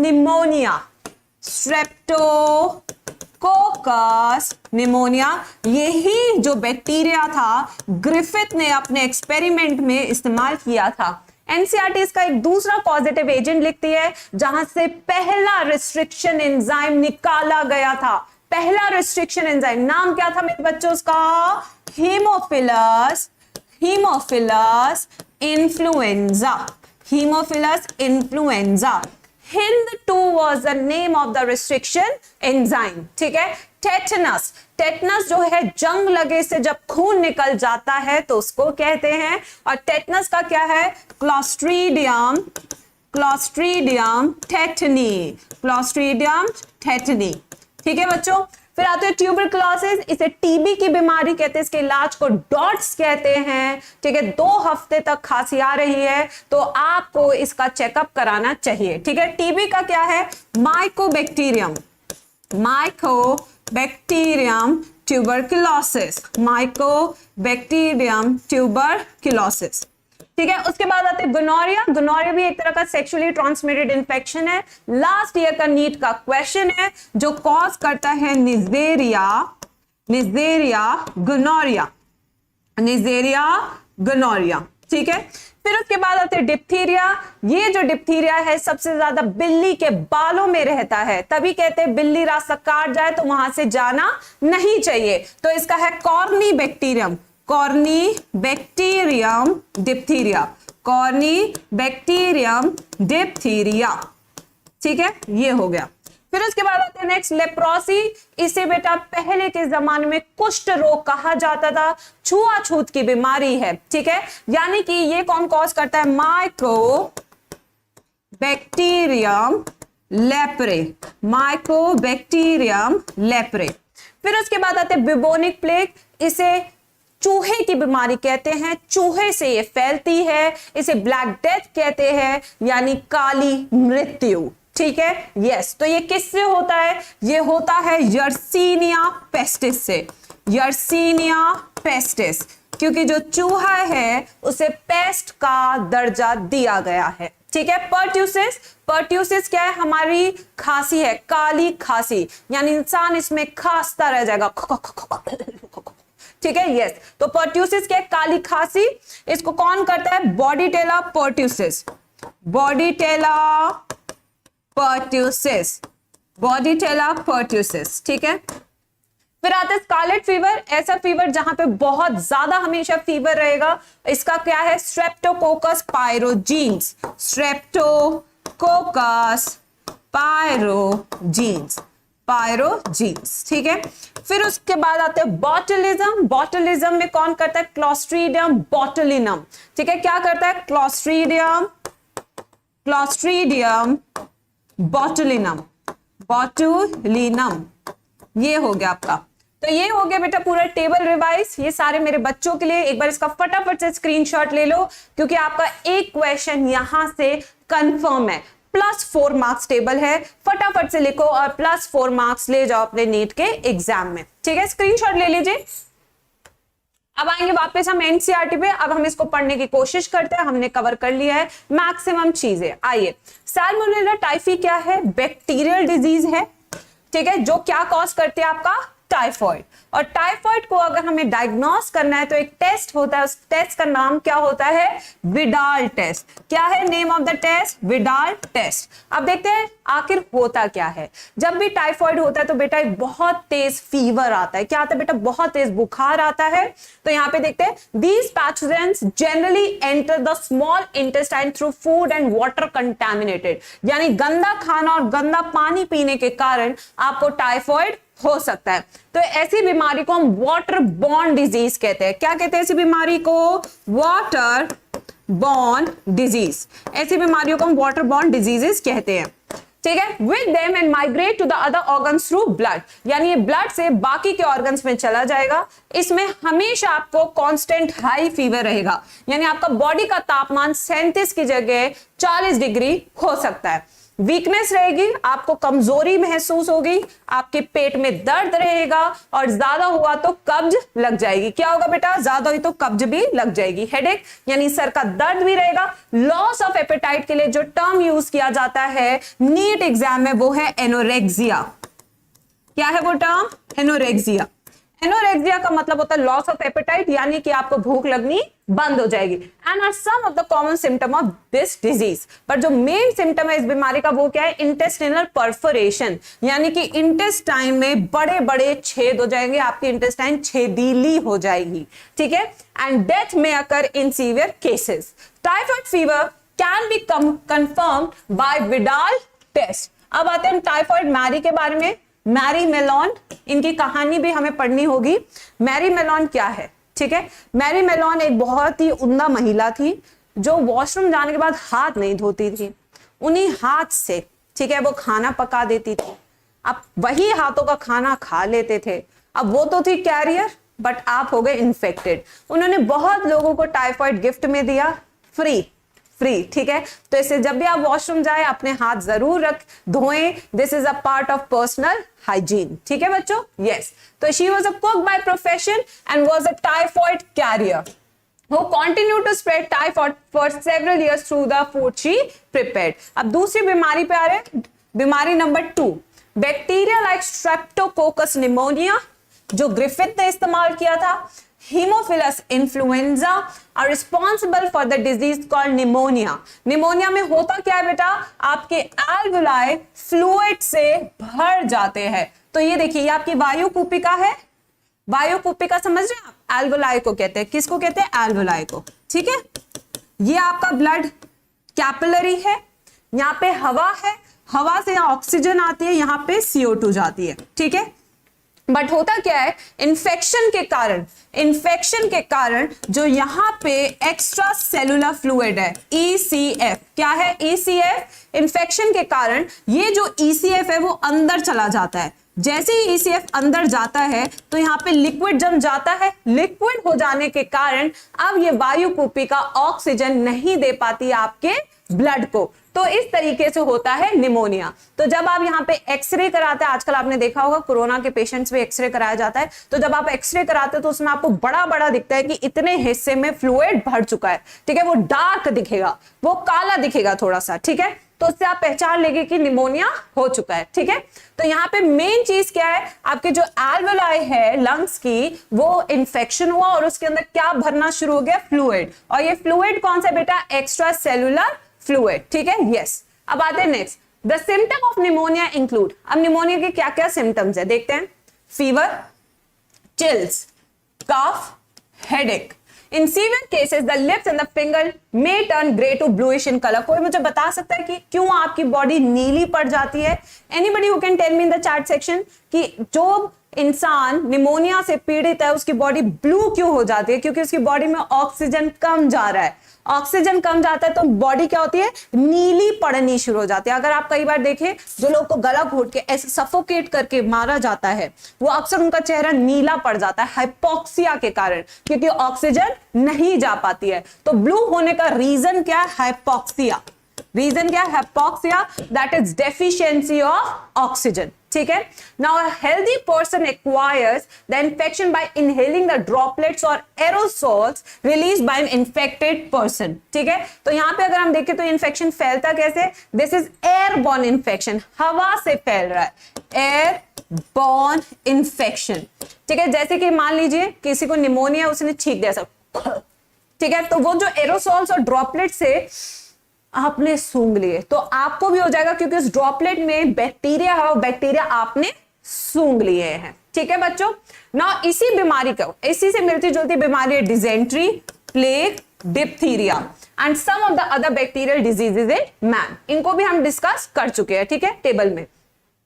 pneumonia. यही जो बैक्टीरिया था ग्रिफिथ ने अपने एक्सपेरिमेंट में इस्तेमाल किया था। एनसीईआरटी इसका एक दूसरा पॉजिटिव एजेंट लिखती है जहां से पहला रिस्ट्रिक्शन एंजाइम निकाला गया था। पहला रिस्ट्रिक्शन एंजाइम नाम क्या था मेरे बच्चों? उसका Haemophilus influenza. Hind 2 was the name of the restriction enzyme, ठीक है। टेटनस जो है जंग लगे से जब खून निकल जाता है तो उसको कहते हैं। और टेटनस का क्या है? क्लॉस्ट्रीडियम टेटनी, ठीक है बच्चों। फिर आते हैं ट्यूबरकुलोसिस, इसे टीबी की बीमारी कहते हैं। इसके इलाज को डॉट्स कहते हैं, ठीक है। 2 हफ्ते तक खांसी आ रही है तो आपको इसका चेकअप कराना चाहिए, ठीक है। टीबी का क्या है? माइकोबैक्टीरियम ट्यूबरकुलोसिस, ठीक है। उसके बाद आते हैं गोनोरिया भी एक तरह का सेक्सुअली ट्रांसमिटेड इंफेक्शन है। लास्ट ईयर का नीट का क्वेश्चन है जो कॉज करता है निजेरिया गोनोरिया, ठीक है। फिर उसके बाद आते हैं डिप्थीरिया। ये जो डिप्थीरिया है सबसे ज्यादा बिल्ली के बालों में रहता है, तभी कहते हैं बिल्ली रास्ता काट जाए तो वहां से जाना नहीं चाहिए। तो इसका है कॉर्नी बैक्टीरियम डिप्थीरिया, ठीक है। ये हो गया। फिर उसके बाद आते हैं नेक्स्ट लेप्रोसी। इसे बेटा पहले के जमाने में कुष्ठ रोग कहा जाता था, छुआछूत की बीमारी है, ठीक है। यानी कि ये कौन कॉज करता है? Mycobacterium leprae. फिर उसके बाद आते हैं बिबोनिक प्लेग। इसे चूहे की बीमारी कहते हैं, चूहे से ये फैलती है। इसे ब्लैक डेथ कहते हैं यानी काली मृत्यु, ठीक है। यस, तो ये किससे होता है? ये होता है यर्सीनिया पेस्टिस, क्योंकि जो चूहा है उसे पेस्ट का दर्जा दिया गया है, ठीक है। पर्ट्यूसिस क्या है? हमारी खांसी है, काली खांसी, यानी इंसान इसमें खांसता रह जाएगा, ठीक है। यस, तो पर्ट्यूसिस क्या है? काली खांसी। इसको कौन करता है? बॉडीटेला पर्ट्यूसिस, ठीक है। फिर आता है स्कारलेट फीवर, ऐसा फीवर जहां पे बहुत ज्यादा हमेशा फीवर रहेगा। इसका क्या है? स्ट्रेप्टोकोकस पायरोजीन्स, ठीक है। फिर उसके बाद आते हैं बॉटुलिज्म में कौन करता है? क्लॉस्ट्रीडियम बोटुलिनम, ठीक है। क्या करता है? क्लॉस्ट्रीडियम बोटुलिनम, ये हो गया आपका। तो ये हो गया बेटा पूरा टेबल रिवाइज। ये सारे मेरे बच्चों के लिए एक बार इसका फटाफट से स्क्रीनशॉट ले लो, क्योंकि आपका एक क्वेश्चन यहां से कंफर्म है। +4 मार्क्स टेबल है, फटाफट से लिखो और +4 मार्क्स ले जाओ अपने नीट के एग्जाम में, ठीक है। स्क्रीनशॉट ले लीजिए। अब आएंगे वापस हम एनसीईआरटी पे। अब हम इसको पढ़ने की कोशिश करते हैं, हमने कवर कर लिया है मैक्सिमम चीजें। आइए, सैल्मोनेला टाइफी क्या है? बैक्टीरियल डिजीज है, ठीक है, जो क्या कॉज करती है आपका टाइफॉइड। और टाइफॉइड को अगर हमें डायग्नोस करना है तो एक टेस्ट होता है, उस टेस्ट का नाम क्या होता है, विडाल टेस्ट। क्या है name of the test, Widal test. अब देखते हैं आखिर होता क्या है। जब भी टाइफॉइड होता है तो बेटा एक बहुत तेज फीवर आता है। क्या आता है बेटा, बहुत तेज बुखार आता है। तो यहाँ पे देखते हैं these pathogens generally enter the small intestine through food and water contaminated, यानी गंदा खाना और गंदा पानी पीने के कारण आपको टाइफॉइड हो सकता है। तो ऐसी बीमारी को हम वाटर बॉर्न डिजीज कहते हैं। क्या कहते हैं ऐसी बीमारी को, वाटर बॉर्न डिजीज। ऐसी बीमारियों को हम वाटर बॉर्न डिजीजेस कहते हैं, ठीक है। With them and migrate to the other organs through blood, यानी ये ब्लड से बाकी के ऑर्गन्स में चला जाएगा। इसमें हमेशा आपको कांस्टेंट हाई फीवर रहेगा, यानी आपका बॉडी का तापमान 37 की जगह 40 डिग्री हो सकता है। वीकनेस रहेगी, आपको कमजोरी महसूस होगी, आपके पेट में दर्द रहेगा और ज्यादा हुआ तो कब्ज लग जाएगी। क्या होगा बेटा, ज्यादा हुई तो कब्ज भी लग जाएगी। हेडेक यानी सर का दर्द भी रहेगा। लॉस ऑफ एपेटाइट के लिए जो टर्म यूज किया जाता है नीट एग्जाम में वो है एनोरेक्सिया। क्या है वो टर्म, एनोरेक्सिया। एनोरेक्सिया का मतलब होता है लॉस ऑफ एपेटाइट, यानी कि आपको भूख लगनी बंद हो जाएगी। And are some of the common symptom of this disease. पर जो मेन सिम्टम है इस बीमारी का वो क्या है, इंटेस्टिनल परफोरेशन, यानी कि इंटेस्टाइन में बड़े बड़े छेद हो जाएंगे, आपकी इंटेस्टाइन छेदीली हो जाएगी, ठीक है। एंड डेथ में occur in severe cases. Typhoid fever can be confirmed by Widal test. अब आते हैं टाइफाइड मैरी के बारे में। मैरी मेलोन, इनकी कहानी भी हमें पढ़नी होगी। मैरी मेलोन क्या है, ठीक है। मैरी मेलोन एक बहुत ही उम्दा महिला थी जो वॉशरूम जाने के बाद हाथ नहीं धोती थी, उन्हीं हाथ से, ठीक है, वो खाना पका देती थी। अब वही हाथों का खाना खा लेते थे। अब वो तो थी कैरियर, बट आप हो गए इन्फेक्टेड। उन्होंने बहुत लोगों को टाइफाइड गिफ्ट में दिया, फ्री, ठीक है। तो इससे जब भी आप वॉशरूम जाए अपने हाथ जरूर धोएं। This is a part of personal hygiene, ठीक है बच्चों, यस। तो she was a cook by profession and was a typhoid carrier who continued to spread typhoid for several years through the food she prepared. अब दूसरी बीमारी पे आ रहे हैं, बीमारी number 2, bacteria like streptococcus pneumoniae, जो ग्रिफिथ ने इस्तेमाल किया था। Haemophilus influenzae are responsible for the disease called pneumonia. Pneumonia में होता क्या है बेटा, आपके एल्वुलाई फ्लूइड से भर जाते हैं। तो ये देखिए, ये आपकी वायु कूपिका है। वायु कूपिका समझ रहे हैं आप, एल्वुलाई को कहते हैं। किसको कहते हैं, एल्वुलाई को, ठीक है। ये आपका ब्लड कैपिलरी है, यहाँ पे हवा है, हवा से यहाँ ऑक्सीजन आती है, यहाँ पे CO2 जाती है, ठीक है। बट होता क्या है, इन्फेक्शन के कारण जो यहाँ पे एक्स्ट्रा सेलुलर फ्लूइड है, ECF, क्या है ECF, इन्फेक्शन के कारण ये जो ECF है वो अंदर चला जाता है। जैसे ही ECF अंदर जाता है तो यहाँ पे लिक्विड जम जाता है। लिक्विड हो जाने के कारण अब ये वायु कूपिका ऑक्सीजन नहीं दे पाती आपके ब्लड को, तो इस तरीके से होता है निमोनिया। तो जब आप यहाँ पे एक्सरे कराते हैं, आजकल आपने देखा होगा कोरोना के पेशेंट्स में एक्सरे कराया जाता है, तो जब आप एक्सरे कराते हैं तो उसमें आपको बड़ा बड़ा दिखता है कि इतने हिस्से में फ्लूइड भर चुका है, ठीक है। वो डार्क दिखेगा, वो काला दिखेगा थोड़ा सा, ठीक है। तो उससे आप पहचान लेंगे कि निमोनिया हो चुका है, ठीक है। तो यहाँ पे मेन चीज क्या है, आपके जो एल्वुलाई है लंग्स की, वो इंफेक्शन हुआ और उसके अंदर क्या भरना शुरू हो गया, फ्लूइड। और ये फ्लूइड कौन सा बेटा, एक्स्ट्रा सेलुलर फ्लूइड, ठीक है, यस। अब आते हैं next, the symptom of pneumonia include. अब निमोनिया के क्या क्या सिम्टम्स है देखते हैं। Fever, chills, cough, headache. In severe cases, the lips and the finger may turn gray to bluish in color. कोई मुझे बता सकता है कि क्यों आपकी बॉडी नीली पड़ जाती है? Anybody who can tell me in the chat section कि जो इंसान निमोनिया से पीड़ित है उसकी बॉडी ब्लू क्यों हो जाती है? क्योंकि उसकी बॉडी में ऑक्सीजन कम जा रहा है। ऑक्सीजन कम जाता है तो बॉडी क्या होती है, नीली पड़नी शुरू हो जाती है। अगर आप कई बार देखें, जो लोग को गला घोट के ऐसे सफोकेट करके मारा जाता है, वो अक्सर उनका चेहरा नीला पड़ जाता है हाइपोक्सिया के कारण, क्योंकि ऑक्सीजन नहीं जा पाती है। तो ब्लू होने का रीजन क्या है, हाइपोक्सिया। रीजन क्या है, hypoxia, that is deficiency of oxygen, ठीक है। Now a healthy person acquires the infection by inhaling the droplets or aerosols released by an infected person, ठीक है। तो यहां पे अगर हम देखें तो इन्फेक्शन फैलता कैसे, दिस इज एयरबॉर्न इन्फेक्शन, हवा से फैल रहा है, एयरबॉर्न इन्फेक्शन, ठीक है। जैसे कि मान लीजिए किसी को निमोनिया, उसने छींक दिया सब, ठीक है, तो वो जो एरोसॉल्स और ड्रॉपलेट से आपने सूंघ लिए तो आपको भी हो जाएगा, क्योंकि उस ड्रॉपलेट में बैक्टीरिया है और बैक्टीरिया आपने सूंघ लिए हैं, ठीक है बच्चों। ना इसी बीमारी को, इसी से मिलती जुलती बीमारी है dysentery, plague, diphtheria and some of the other bacterial diseases in man, इनको भी हम डिस्कस कर चुके हैं, ठीक है, टेबल में।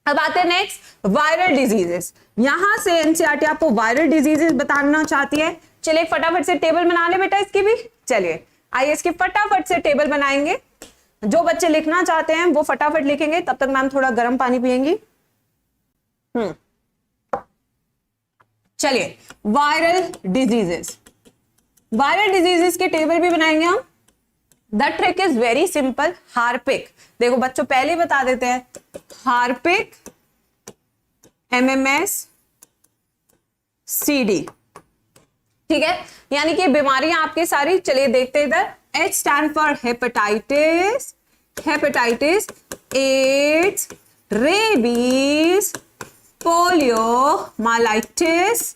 अब आते हैं नेक्स्ट वायरल डिजीजेस। यहां से एनसीईआरटी आपको वायरल डिजीजेस बताना चाहती है। चलिए फटाफट से टेबल बना ले बेटा इसकी भी, चलिए आइए इसकी फटाफट से टेबल बनाएंगे। जो बच्चे लिखना चाहते हैं वो फटाफट लिखेंगे, तब तक मैम थोड़ा गर्म पानी पिएंगी। चलिए वायरल डिजीजेस, वायरल डिजीजेस के टेबल भी बनाएंगे हम। The trick is very simple, Harpic, देखो बच्चों पहले बता देते हैं, हार्पिक, MMS, CD, ठीक है, यानी कि बीमारियां आपकी सारी, चलिए देखते इधर। H stand for hepatitis, hepatitis, AIDS, rabies, poliomyelitis,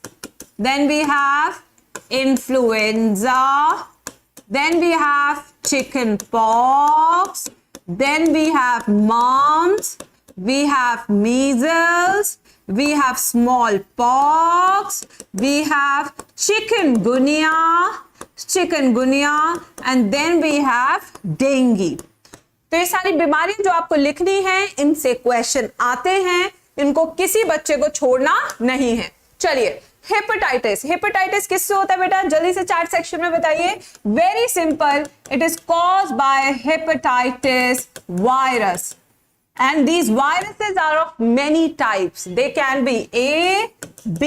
then we have influenza, then we have chicken pox, then we have mumps, we have measles, we have smallpox, we have chikungunya, and then we have dengue. तो ये सारी बीमारियां जो आपको लिखनी है, इनसे क्वेश्चन आते हैं, इनको किसी बच्चे को छोड़ना नहीं है। चलिए हेपेटाइटिस, हेपेटाइटिस किससे होता है बेटा, जल्दी से चैट सेक्शन में बताइए। Very simple, it is caused bye hepatitis virus and these viruses are of many types. They can be A, B,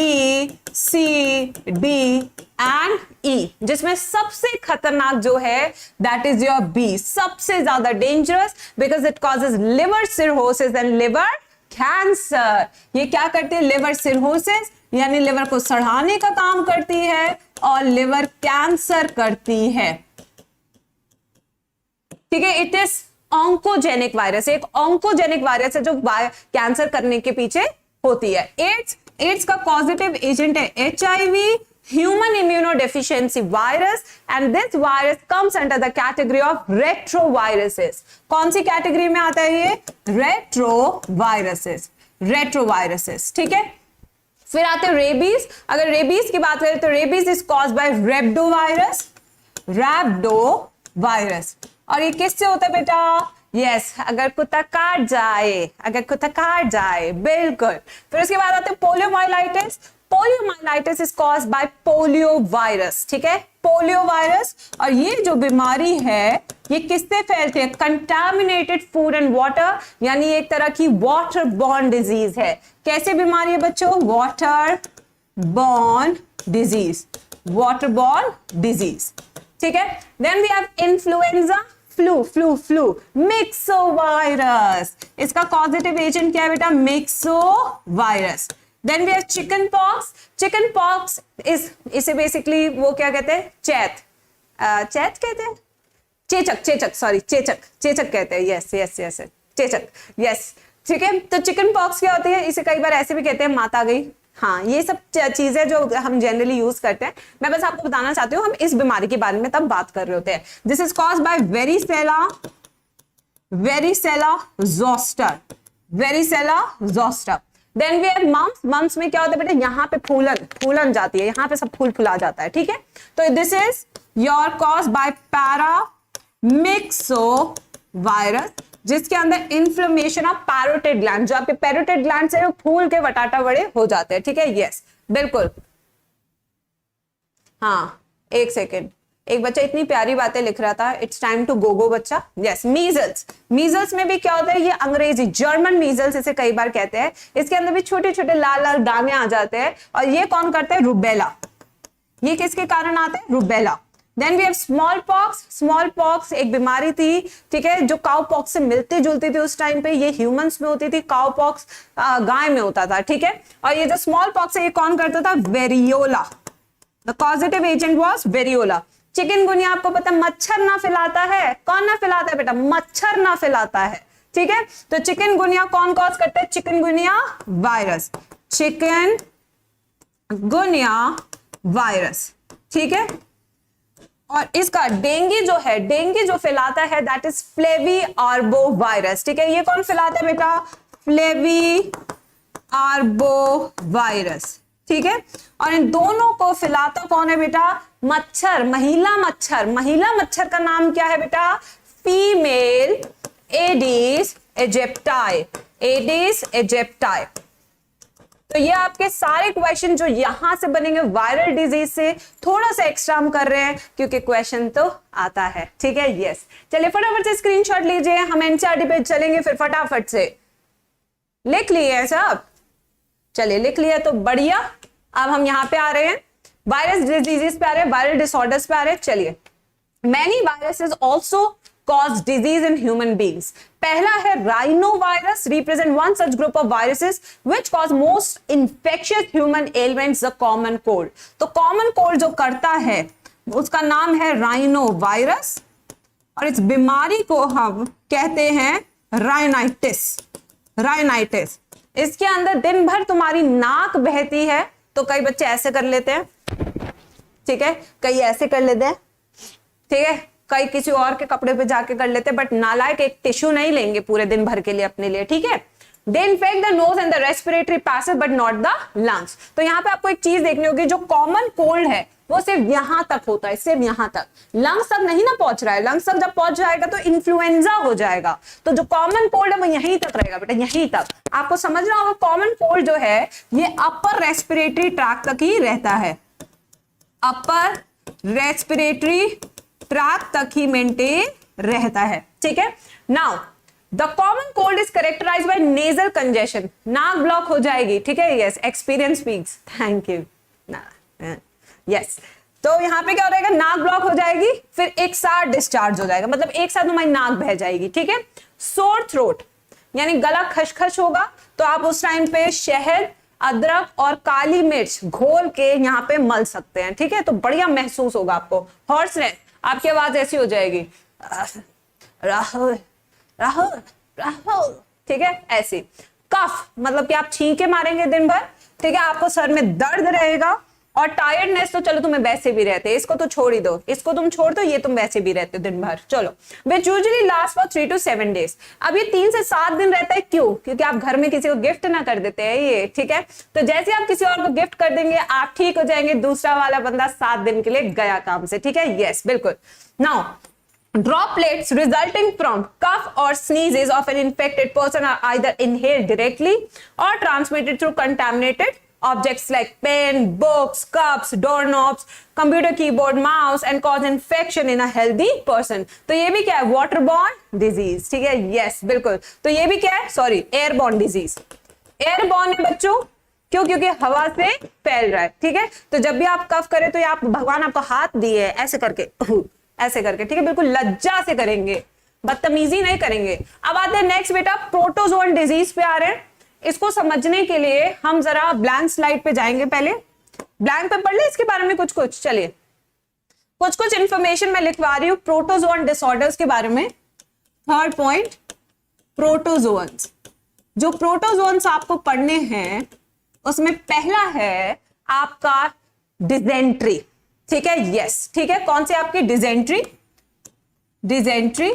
C, D and E, जिसमें सबसे खतरनाक जो है that is your B, सबसे ज्यादा dangerous because it causes liver cirrhosis and liver cancer. ये क्या करती है, liver cirrhosis यानी लिवर को सड़ाने का काम करती है और लिवर कैंसर करती है, ठीक है। इट इज ऑन्कोजेनिक वायरस, एक ऑन्कोजेनिक वायरस है जो कैंसर करने के पीछे होती है। एड्स, एड्स का पॉजिटिव एजेंट है HIV, human immunodeficiency virus, and this virus comes under the category of retroviruses. कौन सी कैटेगरी में आता है ये, रेट्रोवायरसेस, रेट्रोवायरसेस, ठीक है। फिर आते हैं रेबीज। अगर रेबीज की बात करें तो रेबीज इज कॉज्ड बाय रैप्डोवायरस, रैप्डोवायरस, और ये किससे होता है बेटा, यस, अगर कुत्ता काट जाए, अगर कुत्ता काट जाए, बिल्कुल। फिर उसके बाद आते हैं poliomyelitis, poliomyelitis is caused bye polio virus, ठीक है, पोलियो वायरस। और ये जो बीमारी है ये किससे फैलती है, कंटामिनेटेड फूड एंड वाटर, यानी एक तरह की वाटर बॉर्न डिजीज है। कैसे बीमारी है बच्चों, water borne disease, water borne disease, ठीक है। Then we have influenza, flu, myxovirus, इसका पॉजिटिव एजेंट क्या है बेटा, myxovirus. Then we have chicken pox, chicken pox is, इसे बेसिकली वो क्या कहते हैं, चैत कहते हैं, चेचक, सॉरी चेचक कहते हैं, यस चेचक, यस, ठीक है। तो चिकन पॉक्स क्या होती है, इसे कई बार ऐसे भी कहते हैं माता गई, हाँ, ये सब चीजें जो हम जनरली यूज करते हैं। मैं बस आपको बताना चाहती हूँ, हम इस बीमारी के बारे में तब बात कर रहे होते हैं। This is caused by varicella zoster. Then we have mumps, mumps में क्या होता है बेटा, यहाँ पे फूलन जाती है, यहाँ पे सब फुला जाता है, ठीक है। तो this is your caused by paramyxovirus, जिसके अंदर इन्फ्लेमेशन ऑफ पैरोटिड ग्लैंड, जो आपके पैरोटिड ग्लैंड से फूल के वटाटा बड़े हो जाते हैं, ठीक है, यस, बिल्कुल। हाँ, एक सेकेंड, एक बच्चा इतनी प्यारी बातें लिख रहा था, इट्स टाइम टू गो बच्चा, यस। मीजल्स, मीजल्स में भी क्या होता है, ये अंग्रेजी जर्मन मीजल्स इसे कई बार कहते हैं, इसके अंदर भी छोटे छोटे लाल लाल दाने आ जाते हैं, और ये कौन करते हैं, रुबेला। ये किसके कारण आते हैं, rubella. Then we have smallpox. Smallpox एक बीमारी थी, ठीक है, जो काउ पॉक्स से मिलती जुलती थी उस टाइम पे। ये ह्यूमंस में होती थी, काउ पॉक्स गाय में होता था, ठीक है। और ये जो स्मॉल पॉक्स है ये कौन करता था? Variola. The causative agent was variola. Chikungunya आपको पता है मच्छर ना फैलाता है। कौन ना फैलाता है बेटा? मच्छर ना फैलाता है, ठीक है। तो चिकनगुनिया कौन कॉज करता है? Chikungunya virus. चिकनगुनिया वायरस, ठीक है। और इसका डेंगू जो है, डेंगू जो फैलाता है that is flavi arbo virus, ठीक है। ये कौन फैलाता है बेटा? फ्लेवी आर्बो वायरस, ठीक है। और इन दोनों को फैलाता कौन है बेटा? मच्छर, महिला मच्छर। महिला मच्छर का नाम क्या है बेटा? Female Aedes aegypti. Aedes aegypti. तो ये आपके सारे क्वेश्चन जो यहां से बनेंगे वायरल डिजीज से, थोड़ा सा एक्स्ट्रा हम कर रहे हैं क्योंकि क्वेश्चन तो आता है, ठीक है। यस, चलिए फटाफट से स्क्रीनशॉट लीजिए, हम एनसीईआरटी पे चलेंगे फिर फटाफट से। लिख लिए सब? चलिए लिख लिया तो बढ़िया। अब हम यहां पे आ रहे हैं, वायरस डिजीजेस पे आ रहे हैं, वायरल डिसऑर्डर्स पे आ रहे हैं। चलिए, many viruses also cause disease in human beings. पहला है rhino virus, represent one such group of viruses which cause most infectious human ailments, the common cold. तो common cold जो करता है उसका नाम है rhino virus और इस बीमारी को हम कहते हैं rhinitis. rhinitis. इसके अंदर दिन भर तुम्हारी नाक बहती है, तो कई बच्चे ऐसे कर लेते हैं, ठीक है, कई ऐसे कर लेते हैं, ठीक है, कई किसी और के कपड़े पे जाके कर लेते हैं, बट नालायक एक टिश्यू नहीं लेंगे पूरे दिन भर के लिए अपने लिए, ठीक है। They infect the nose and the respiratory passage but not the lungs. तो यहाँ पे आपको एक चीज देखनी होगी, जो कॉमन कोल्ड है वो सिर्फ यहां तक होता है, सिर्फ यहां तक, लंग्स तक नहीं ना पहुंच रहा है। लंग्स तक जब पहुंच जाएगा तो इन्फ्लुएंजा हो जाएगा। तो जो कॉमन कोल्ड है वो यहीं तक रहेगा बेटा, यहीं तक। आपको समझना होगा कॉमन कोल्ड जो है ये अपर रेस्पिरेटरी ट्रैक्ट तक ही रहता है, अपर रेस्पिरेटरी ट्रैक तक ही मेंटेन रहता है, ठीक है। Now the common cold is characterised by nasal congestion. नाक ब्लॉक हो जाएगी, ठीक है। Yes, experience speaks, thank you. Yes, तो यहां पे क्या हो जाएगा? नाक ब्लॉक हो जाएगी, फिर एक साथ डिस्चार्ज हो जाएगा, मतलब एक साथ तुम्हारी नाक बह जाएगी, ठीक है। सोर थ्रोट यानी गला खशखश होगा, तो आप उस टाइम पे शहद, अदरक और काली मिर्च घोल के यहाँ पे मल सकते हैं, ठीक है, तो बढ़िया महसूस होगा आपको। हॉर्सनेस, आपकी आवाज ऐसी हो जाएगी, राहुल राहुल राहुल, ठीक है, ऐसी। कफ मतलब कि आप छींके मारेंगे दिन भर, ठीक है, आपको सर में दर्द रहेगा। और टायर्डनेस तो चलो तुम्हें वैसे भी रहते हैं, इसको तो छोड़ ही दो, इसको तुम छोड़ दो, ये तुम वैसे भी रहते हो दिन भर। चलो, विच usually last for 3 to 7 days। अब ये 3 से 7 दिन रहता है, क्यों? क्योंकि आप घर में किसी को गिफ्ट ना कर देते हैं ये, ठीक है। तो जैसे आप किसी और को गिफ्ट कर देंगे आप ठीक हो जाएंगे, दूसरा वाला बंदा 7 दिन के लिए गया काम से, ठीक है। यस, बिल्कुल। Now droplets resulting from cough or sneezes of an infected person are either inhaled directly or transmitted through contaminated objects like pen, books, cups, doorknobs, computer keyboard, mouse and cause infection in a healthy person। तो ये भी क्या है? waterborne disease, ठीक है। yes, बिल्कुल। तो ये भी क्या है? Sorry, airborne disease। airborne है बच्चों, क्यों? क्योंकि हवा से फैल रहा है, ठीक है। तो जब भी आप कफ करें तो आप, भगवान आपको हाथ दिए ऐसे करके, ऐसे करके, ठीक है, बिल्कुल लज्जा से करेंगे, बदतमीजी नहीं करेंगे। अब आते हैं नेक्स्ट बेटा, प्रोटोजोन डिजीज पे आ रहे हैं। इसको समझने के लिए हम जरा ब्लैंक स्लाइड पे जाएंगे, पहले ब्लैंक पे पढ़ ले इसके बारे में कुछ कुछ। चलिए, कुछ कुछ इंफॉर्मेशन मैं लिखवा रही हूं प्रोटोजोन डिसऑर्डर्स के बारे में। Third point, protozoans. जो प्रोटोजोन्स आपको पढ़ने हैं उसमें पहला है आपका डिजेंट्री, ठीक है। यस, ठीक है, कौन सी आपकी? डिजेंट्री, डिजेंट्री,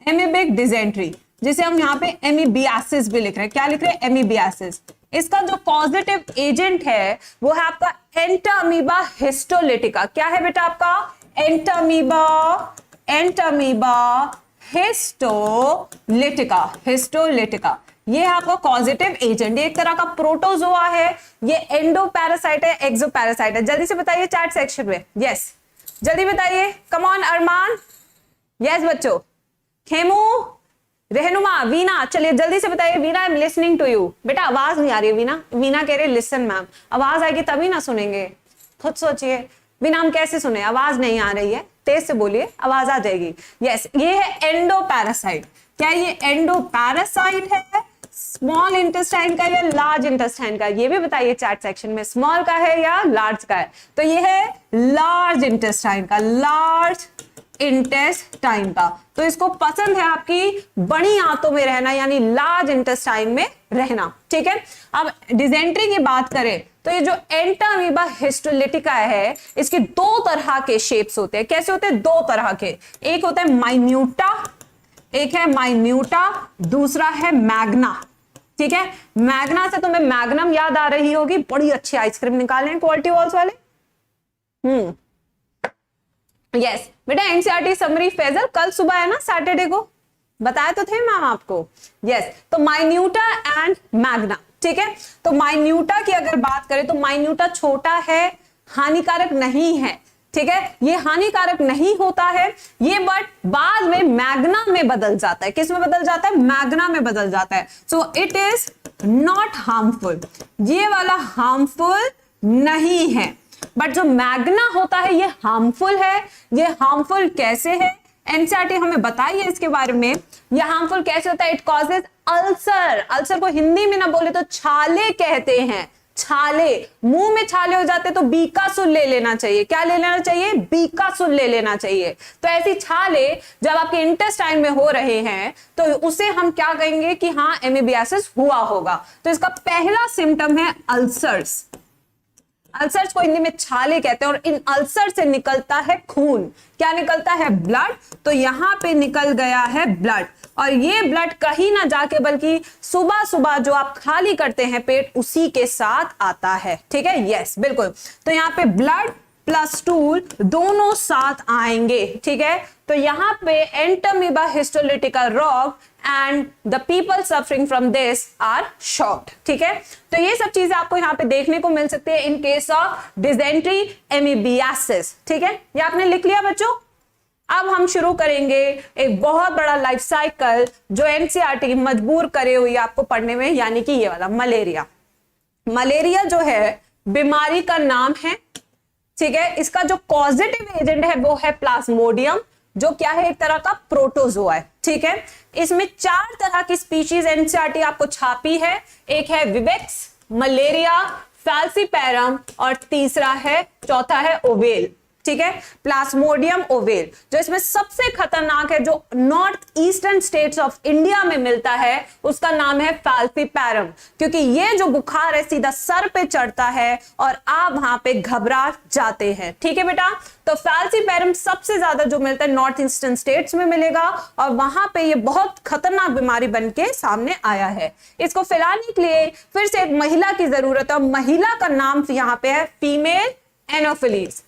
एमीबिक डिजेंट्री, जिसे हम यहाँ पे एमीबियासिस भी लिख रहे हैं। क्या लिख रहे हैं? एमीबियासिस। इसका जो पॉजिटिव एजेंट है वो है आपका एंटामीबा हिस्टोलिटिका। क्या है बेटा आपका? Entamoeba, Entamoeba histolytica, histolytica. ये है आपका पॉजिटिव एजेंट। ये एक तरह का प्रोटोजोआ है। ये एंडोपैरासाइट है, एक्सोपैरासाइट है। जल्दी से बताइए चैट सेक्शन में। यस, जल्दी बताइए। Come on Armaan. यस बच्चों, खेमू, रहनुमा, वीना, चलिए जल्दी से बताइए। Veena, I am listening to you. बेटा आवाज नहीं आ रही है वीना। वीना कह रही है लिसन मैम। आवाज आएगी तभी ना सुनेंगे, खुद सोचिए। भी नाम कैसे सुने, आवाज नहीं आ रही है, तेज से बोलिए, आवाज आ जाएगी। यस, ये है एंडोपैरासाइट। क्या ये एंडोपैरासाइट है स्मॉल इंटेस्टाइन का या लार्ज इंटेस्टाइन का, ये भी बताइए चैट सेक्शन में, स्मॉल का है या लार्ज का है। तो ये है लार्ज इंटेस्टाइन का, लार्ज इंटेस्टाइन का। तो इसको पसंद है आपकी बड़ी आंतों में रहना, यानी लार्ज इंटेस्टाइन में रहना। ठीक है, अब डिजेंट्री की बात करें तो ये जो एंटामीबा हिस्टोलिटिका है, इसके दो तरह के शेप्स होते हैं। कैसे होते हैं, दो तरह के, एक होता है माइन्यूटा, एक है माइन्यूटा, दूसरा है मैग्ना। ठीक है, मैग्ना से तुम्हें मैग्नम याद आ रही होगी, बड़ी अच्छी आइसक्रीम निकाले हैं क्वालिटी वॉल्स वाले। यस बेटा, एनसीईआरटी समरी फेजल कल सुबह है ना, सैटरडे को बताया तो थे मैम आपको। यस, तो माइन्यूटा एंड मैग्ना। ठीक है, तो माइन्यूटा की अगर बात करें तो माइन्यूटा छोटा है, हानिकारक नहीं है। ठीक है, ये हानिकारक नहीं होता है ये, बट बाद में मैग्ना में बदल जाता है। किस में बदल जाता है, मैग्ना में बदल जाता है। So it is not harmful, ये वाला हार्मफुल नहीं है, बट जो मैग्ना होता है ये हार्मफुल है। ये हार्मफुल कैसे है, एनसीईआरटी हमें बताइए इसके बारे में। ये हार्मफुल कैसे होता है, इट कॉजेज अल्सर। अल्सर को हिंदी में ना बोले तो छाले कहते हैं, छाले, मुंह में छाले हो जाते तो बीकासुर ले लेना चाहिए। क्या ले लेना चाहिए, बीकासुर ले लेना चाहिए। तो ऐसी छाले जब आपके इंटेस्टाइन में हो रहे हैं तो उसे हम क्या कहेंगे कि हाँ एमीबियासिस हुआ होगा। तो इसका पहला सिम्टम है अल्सर्स। अल्सर्स को हिंदी में छाले कहते हैं, और इन अल्सर से निकलता है खून। क्या निकलता है, ब्लड। तो यहां पे निकल गया है ब्लड, और ये ब्लड कहीं ना जाके बल्कि सुबह सुबह जो आप खाली करते हैं पेट, उसी के साथ आता है। ठीक है, यस बिल्कुल। तो यहाँ पे ब्लड प्लस स्टूल दोनों साथ आएंगे। ठीक है, तो यहाँ पे entamoeba histolytica wrong and the people suffering from this are shocked. ठीक है, तो ये सब चीजें आपको यहाँ पे देखने को मिल सकती है in case of dysentery amoebiasis. ठीक है, ये आपने लिख लिया बच्चों। अब हम शुरू करेंगे एक बहुत बड़ा लाइफ साइकिल जो एनसीईआरटी मजबूर करे हुई आपको पढ़ने में, यानी कि ये वाला मलेरिया। मलेरिया जो है बीमारी का नाम है। ठीक है, इसका जो कॉजेटिव एजेंट है वो है प्लाज्मोडियम, जो क्या है, एक तरह का प्रोटोजोआ है। ठीक है, इसमें 4 तरह की स्पीशीज एनसीईआरटी आपको छापी है। एक है विवेक्स, मलेरिया, फैल्सीपैरम, और तीसरा है, चौथा है ओवेल। ठीक है, प्लाज्मोडियम ओवेल। जो इसमें सबसे खतरनाक है, जो north eastern states of India में मिलता है, उसका नाम है फैल्सीपैरम, क्योंकि ये जो बुखार है सीधा सर पे चढ़ता है और आप वहां पे घबरा जाते हैं। ठीक है बेटा, तो फैल्सीपैरम सबसे ज्यादा जो मिलता है नॉर्थ ईस्टर्न स्टेट्स में मिलेगा, और वहां पे ये बहुत खतरनाक बीमारी बन के सामने आया है। इसको फैलाने के लिए फिर से एक महिला की जरूरत है, महिला का नाम यहाँ पे है फीमेल एनोफिलीज।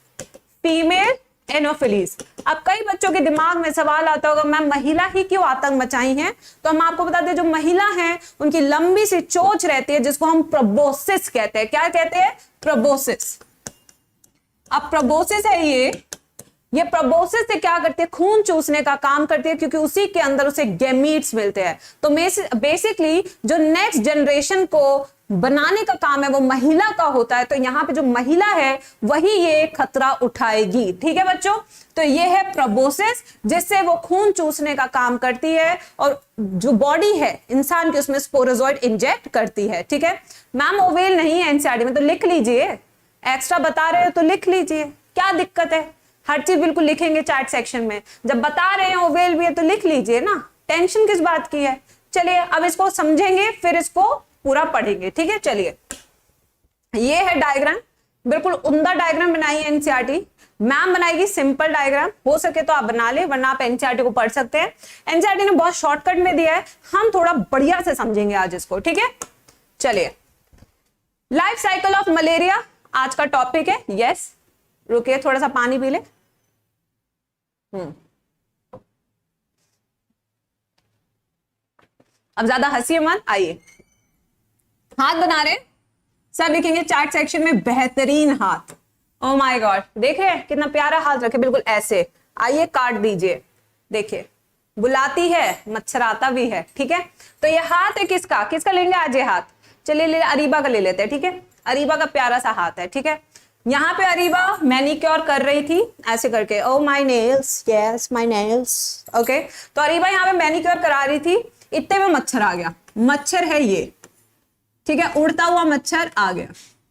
Female anopheles. अब कई बच्चों के दिमाग में सवाल आता होगा, मैम महिला ही क्यों आतंक मचाई हैं? तो हम आपको बता दें, जो महिला हैं उनकी लंबी सी चोंच रहती है जिसको हम प्रोबोसिस कहते हैं। क्या कहते हैं? प्रोबोसिस। अब प्रोबोसिस है ये प्रोबोसिस से क्या करती है? खून चूसने का काम करती है, क्योंकि उसी के अंदर उसे गैमीट्स मिलते हैं। तो बेसिकली जो नेक्स्ट जनरेशन को बनाने का काम है वो महिला का होता है। तो यहाँ पे जो महिला है वही ये खतरा उठाएगी। ठीक है बच्चों, तो ये है प्रोबोसिस, जिससे वो खून चूसने का काम करती है और जो बॉडी है इंसान की उसमें स्पोरोजोइड इंजेक्ट करती है। ठीक है मैम, ओवेल नहीं है एनसीईआरटी में तो लिख लीजिए, एक्स्ट्रा बता रहे हो तो लिख लीजिए, क्या दिक्कत है? हर चीज बिल्कुल लिखेंगे चैट सेक्शन में। जब बता रहे हैं ओवेल भी है तो लिख लीजिए ना, टेंशन किस बात की है। चलिए अब इसको समझेंगे फिर इसको पूरा पढ़ेंगे। ठीक है, चलिए ये है डायग्राम, बिल्कुल उम्दा डायग्राम बनाई है एनसीईआरटी। मैम बनाएगी सिंपल डायग्राम, हो सके तो आप बना ले, वरना आप एनसीईआरटी को पढ़ सकते हैं। एनसीईआरटी ने बहुत शॉर्टकट में दिया है, हम थोड़ा बढ़िया से समझेंगे आज इसको। ठीक है, चलिए लाइफ साइकिल ऑफ मलेरिया आज का टॉपिक है। यस, रुकिए थोड़ा सा पानी पी ले। अब ज्यादा हंसिए मत, आइए हाथ बना रहे, सब लिखेंगे चैट सेक्शन में बेहतरीन हाथ। ओ माय गॉड, देख रहे हैं कितना प्यारा हाथ रखे, बिल्कुल ऐसे। आइए काट दीजिए, देखिए बुलाती है, मच्छराता भी है। ठीक है, तो ये हाथ है किसका लेंगे आज ये हाथ? चलिए ले, अरीबा का ले लेते हैं। ठीक है, अरीबा का प्यारा सा हाथ है। ठीक है, यहाँ पे अरीबा मैनिक्योर कर रही थी ऐसे करके, oh my nails, yes my nails, okay. तो अरीबा यहाँ पे मैनिक्योर करा रही थी, इतने में मच्छर आ गया। मच्छर है ये, ठीक है, उड़ता हुआ मच्छर आ गया,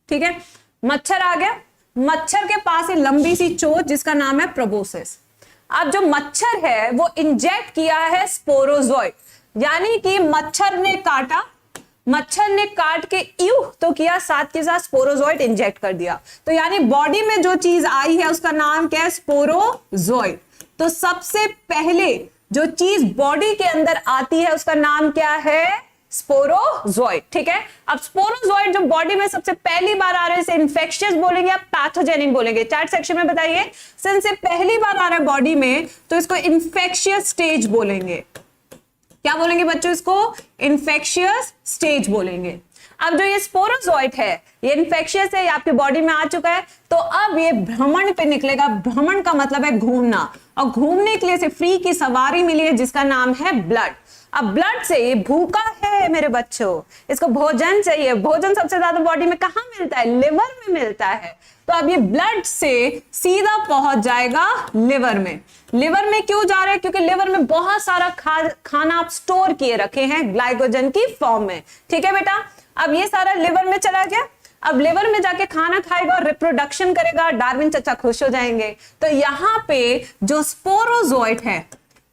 ठीक है, मच्छर आ गया। मच्छर के पास है लंबी सी चोंच जिसका नाम है प्रोबोसिस। अब जो मच्छर है वो इंजेक्ट किया है स्पोरोजोइड, यानी कि मच्छर ने काटा, मच्छर ने काट के यू तो किया, साथ के साथ स्पोरोजोइड इंजेक्ट कर दिया। तो यानी बॉडी में जो चीज आई है उसका नाम क्या है? स्पोरोजोइड। तो सबसे पहले जो चीज बॉडी के अंदर आती है उसका नाम क्या है? स्पोरोजोइड, ठीक है। अब स्पोरोजोइड जो बॉडी में सबसे पहली बार आ रहे हैं, इसे इन्फेक्शियस बोलेंगे या पैथोजेनिक बोलेंगे? चैट सेक्शन में बताइए। सिंस से पहली बार आ रहा है बॉडी में तो इसको इन्फेक्शियस स्टेज बोलेंगे। क्या बोलेंगे बच्चों? इसको इन्फेक्शियस स्टेज बोलेंगे। अब जो ये स्पोरोजोइट है ये इन्फेक्शियस है, ये आपकी बॉडी में आ चुका है, तो अब ये भ्रमण पे निकलेगा। भ्रमण का मतलब है घूमना, और घूमने के लिए इसे फ्री की सवारी मिली है जिसका नाम है ब्लड। अब ब्लड से ये भूखा है मेरे बच्चों, इसको भोजन चाहिए। भोजन सबसे ज्यादा बॉडी में कहां मिलता है? लिवर में मिलता है। तो अब ये ब्लड से सीधा पहुंच जाएगा लिवर में। लिवर में क्यों जा रहे हैं? क्योंकि लिवर में बहुत सारा खाना आप स्टोर किए रखे हैं ग्लाइकोजन की फॉर्म में, ठीक है बेटा। अब ये सारा लिवर में चला गया, अब लिवर में जाके खाना खाएगा और रिप्रोडक्शन करेगा, डार्विन चाचा खुश हो जाएंगे। तो यहां पे जो स्पोरोजोइट है,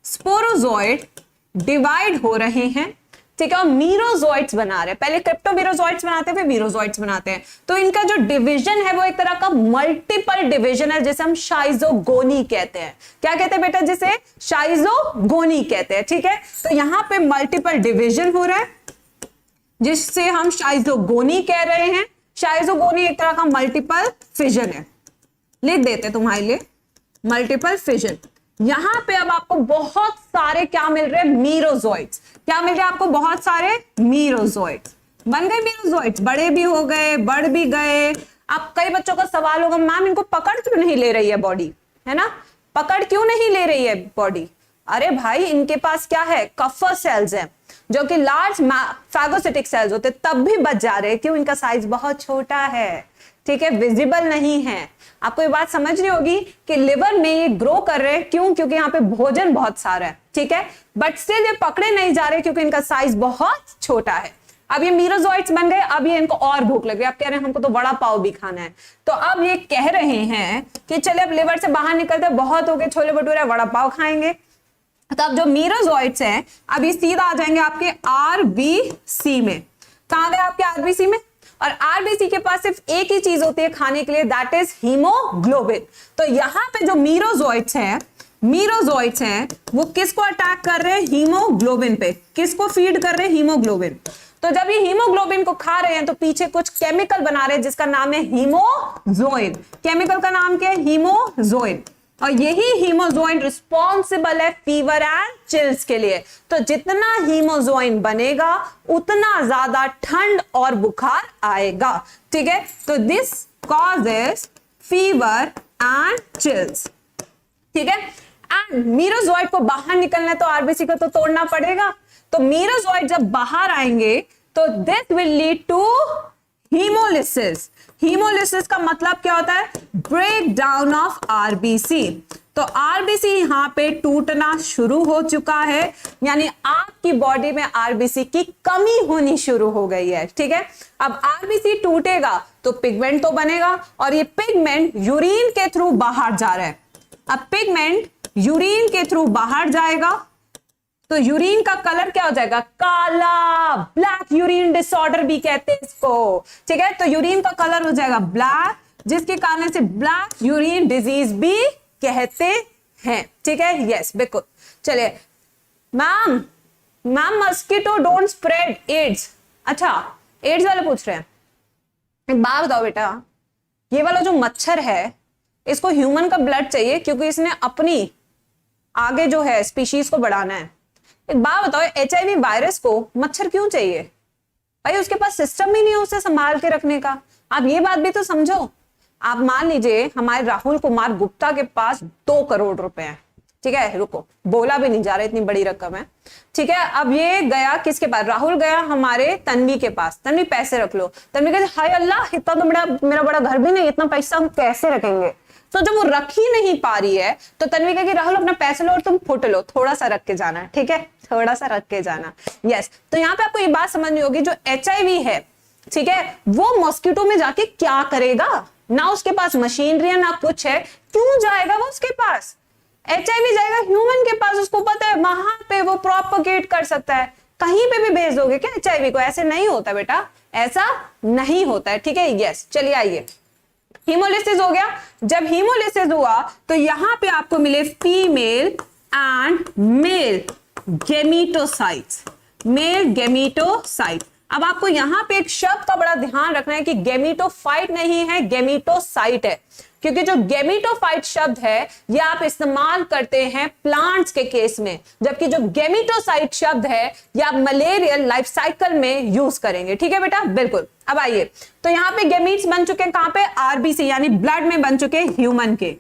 स्पोरोजोइट डिवाइड हो रहे हैं, ठीक है, और मीरोजोइट्स बना रहे हैं। पहले क्रिप्टोमीरोजोइट्स बनाते हैं, फिर मीरोजोइट्स बनाते हैं। तो इनका जो डिवीजन है वो एक तरह का मल्टीपल डिवीजन है, जिसे हम शाइजोगोनी कहते हैं। क्या कहते हैं बेटा? जिसे शाइजोगोनी कहते हैं, ठीक है। तो यहां पे मल्टीपल डिवीजन हो रहा है जिससे हम शाइजोगोनी कह रहे हैं। शाइजोगोनी एक तरह का मल्टीपल फिजन है, लिख देते तुम्हारे लिए, मल्टीपल फिजन। यहां पे अब आपको बहुत सारे क्या मिल रहे हैं? मीरोजोइट्स। क्या मिल रहे हैं आपको? बहुत सारे मीरोजोइट्स बन गए। मीरोजोइट्स बड़े भी हो गए, बढ़ भी गए। अब कई बच्चों का सवाल होगा, मैम इनको पकड़ क्यों नहीं ले रही है बॉडी, है ना? पकड़ क्यों नहीं ले रही है बॉडी? अरे भाई इनके पास क्या है? कफर सेल्स है जो कि लार्ज फैगोसिटिक सेल्स होते, तब भी बच जा रहे हैं। क्यों? इनका साइज बहुत छोटा है, ठीक है, विजिबल नहीं है। आपको ये बात समझनी होगी कि लिवर में ये ग्रो कर रहे हैं, क्यों? क्योंकि यहाँ पे भोजन बहुत सारा है, ठीक है, बट स्टिल ये पकड़े नहीं जा रहे क्योंकि इनका साइज बहुत छोटा है। अब ये मीरोजोइट्स बन गए, अब ये इनको और भूख लग गई, अब कह रहे हैं हमको तो वड़ा पाव भी खाना है। तो अब ये कह रहे हैं कि चले अब लिवर से बाहर निकलते, बहुत हो गए छोले भटूरे, वड़ा पाव खाएंगे। तो अब जो मीरोजोइट्स हैं अब ये सीधा आ जाएंगे आपके आरबीसी में। कहां गए आपके आरबीसी में? और आरबीसी के पास सिर्फ एक ही चीज होती है खाने के लिए, दैट इज हीमोग्लोबिन। तो यहां पे जो मीरोजोइट्स हैं, मीरोजोइट्स हैं वो किसको अटैक कर रहे हैं? हीमोग्लोबिन पे। किसको फीड कर रहे हैं? हीमोग्लोबिन। तो जब ये हीमोग्लोबिन को खा रहे हैं तो पीछे कुछ केमिकल बना रहे हैं जिसका नाम है हीमोजोइन। केमिकल का नाम क्या है? हीमोजोइन। और यही हीमोजोइन रिस्पॉन्सिबल है फीवर एंड चिल्स के लिए। तो जितना हीमोजोइन बनेगा उतना ज्यादा ठंड और बुखार आएगा, ठीक है। तो this causes fever and chills, ठीक है। एंड मीरोजोइड को बाहर निकलना है तो आरबीसी को तो तोड़ना पड़ेगा। तो मीरोजोइड जब बाहर आएंगे तो this will lead to haemolysis. Haemolysis का मतलब क्या होता है? Break down of RBC. तो आरबीसी यहां पे टूटना शुरू हो चुका है, यानी आपकी बॉडी में आरबीसी की कमी होनी शुरू हो गई है, ठीक है। अब आरबीसी टूटेगा तो पिगमेंट तो बनेगा, और ये पिगमेंट यूरिन के थ्रू बाहर जा रहा है। अब पिगमेंट यूरिन के थ्रू बाहर जाएगा तो यूरिन का कलर क्या हो जाएगा? काला। ब्लैक यूरिन डिसऑर्डर भी कहते हैं इसको, ठीक है। तो यूरिन का कलर हो जाएगा ब्लैक, जिसके कारण से ब्लैक यूरिन डिजीज भी कहते हैं, ठीक है। यस बिल्कुल। चलिए ma'am, mosquito don't spread AIDS. अच्छा एड्स वाले पूछ रहे हैं। एक बात बताओ बेटा, ये वाला जो मच्छर है इसको ह्यूमन का ब्लड चाहिए क्योंकि इसने अपनी आगे जो है स्पीशीज को बढ़ाना है। एक बात बताओ, एचआईवी वायरस को मच्छर क्यों चाहिए? भाई उसके पास सिस्टम ही नहीं है उसे संभाल के रखने का। आप ये बात भी तो समझो। आप मान लीजिए हमारे राहुल कुमार गुप्ता के पास 2 करोड़ रुपए हैं, ठीक है, रुको, बोला भी नहीं जा रहा, इतनी बड़ी रकम है। ठीक है, अब ये गया किसके पास, राहुल गया हमारे तन्वी के पास। तन्वी पैसे रख लो। तन्वी कहते हाय अल्लाह, इतना तो मेरा बड़ा घर भी नहीं, इतना पैसा हम कैसे रखेंगे। तो जब वो रख ही नहीं पा रही है तो तन्वी कहेगी राहुल अपना पैसे लो और तुम फुट लो, थोड़ा सा रख के जाना। ठीक है, थोड़ा सा रख के जाना। यस, तो यहाँ पे आपको ये बात समझनी होगी, जो HIV है, ठीक है, वो मॉस्किटो में जाके क्या करेगा, ना उसके पास मशीनरी है ना कुछ है, क्यों जाएगा वो उसके पास। HIV जाएगा ह्यूमन के पास, उसको पता है वहां पे वो प्रोपगेट कर सकता है। कहीं पे भी भेज दोगे क्या HIV को, ऐसे नहीं होता बेटा, ऐसा नहीं होता है। ठीक है, यस, चलिए आइए, हीमोलिसिस हो गया। जब हीमोलिसिस हुआ तो यहां पे आपको मिले female and mail गेमीटोसाइट्स, mail gametocyte. अब आपको यहां पे एक शब्द का बड़ा ध्यान रखना है कि गेमीटोफाइट नहीं है, गेमीटोसाइट है, क्योंकि जो गेमीटोफाइट शब्द है ये आप इस्तेमाल करते हैं प्लांट्स के केस में, जबकि जो गेमीटोसाइट शब्द है ये आप मलेरियल लाइफ साइकिल में यूज करेंगे। ठीक है बेटा, बिल्कुल। अब आइए, तो यहां पे गेमीट्स बन चुके हैं कहां पे, RBC यानी ब्लड में बन चुके ह्यूमन के।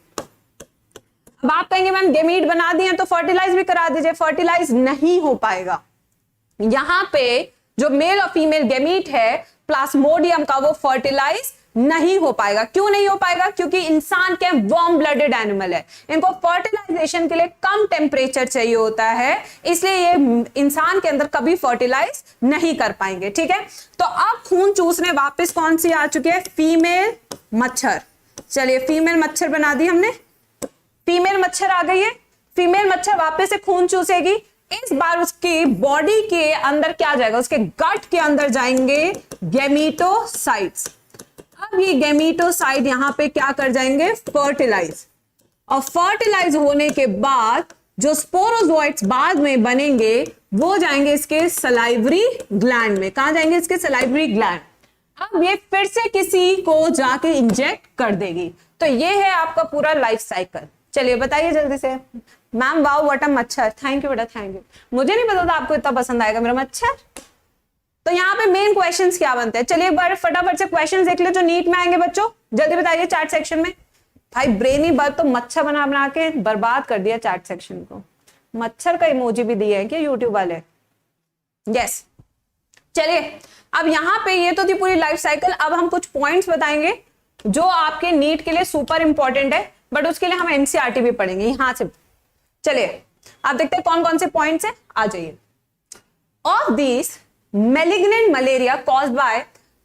अब आप कहेंगे मैम गेमीट बना दिए तो फर्टिलाइज भी करा दीजिए, फर्टिलाइज नहीं हो पाएगा। यहां पे जो मेल और फीमेल गेमीट है प्लाज्मोडियम का, वो फर्टिलाइज नहीं हो पाएगा। क्यों नहीं हो पाएगा, क्योंकि इंसान के वार्म ब्लडेड एनिमल है, इनको फर्टिलाइजेशन के लिए कम टेम्परेचर चाहिए होता है, इसलिए ये इंसान के अंदर कभी फर्टिलाइज नहीं कर पाएंगे। ठीक है, तो अब खून चूसने वापस कौन सी आ चुकी है, फीमेल मच्छर। चलिए फीमेल मच्छर बना दी हमने, फीमेल मच्छर आ गई है। फीमेल मच्छर वापस से खून चूसेगी, इस बार उसकी बॉडी के अंदर क्या जाएगा, उसके गट के अंदर जाएंगे गेमीटोसाइट्स। अब ये गेमीटोसाइट यहां पे क्या कर जाएंगे, फर्टिलाइज, और फर्टिलाइज होने के बाद जो स्पोरोजोइट्स बाद में बनेंगे वो जाएंगे इसके सलाइवरी ग्लैंड में। कहां जाएंगे, इसके सलाइवरी ग्लैंड। अब ये फिर से किसी को जाके इंजेक्ट कर देगी। तो ये है आपका पूरा लाइफ साइकिल। चलिए बताइए जल्दी से। मैम वाओ व्हाट अ मच्छर, थैंक यू बेटा, थैंक यू। मुझे नहीं पता था आपको इतना पसंद आएगा मेरा मच्छर। तो यहाँ पे मेन क्वेश्चंस क्या बनते हैं, चलिए एक बार फटाफट से क्वेश्चंस देख लो जो नीट में आएंगे बच्चों, जल्दी बताइए चैट सेक्शन में। भाई ब्रेनी बर्ड तो मच्छर बना बना के बर्बाद कर दिया चैट सेक्शन को। मच्छर का इमोजी भी दिया है क्या यूट्यूब वाले। यस, चलिए अब यहाँ पे ये तो थी पूरी लाइफ साइकिल। अब हम कुछ पॉइंट्स बताएंगे जो आपके नीट के लिए सुपर इंपॉर्टेंट है, बट उसके लिए हम एनसीईआरटी भी पढ़ेंगे यहाँ से। चलिए आप देखते हैं कौन कौन से पॉइंट्स हैं, आ जाइए। Of this malignant malaria caused by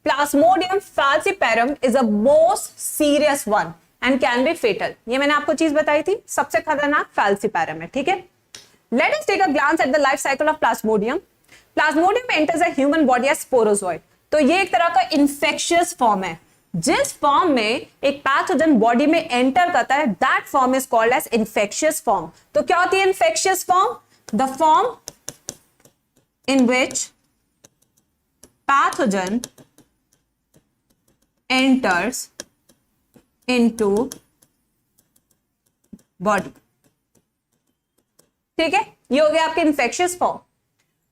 Plasmodium falciparum is a most serious one and can be fatal। ये मैंने आपको चीज बताई थी, सबसे खतरनाक falciparum है। ठीक है, let us take a glance at the life cycle of Plasmodium। Plasmodium enters a human body as sporozoid। तो ये एक तरह का infectious form है, जिस फॉर्म में एक पैथोजन बॉडी में एंटर करता है, that form is called as infectious form। तो क्या होती है infectious form, the form in which pathogen enters into body। ठीक है, ये हो गया आपके infectious form.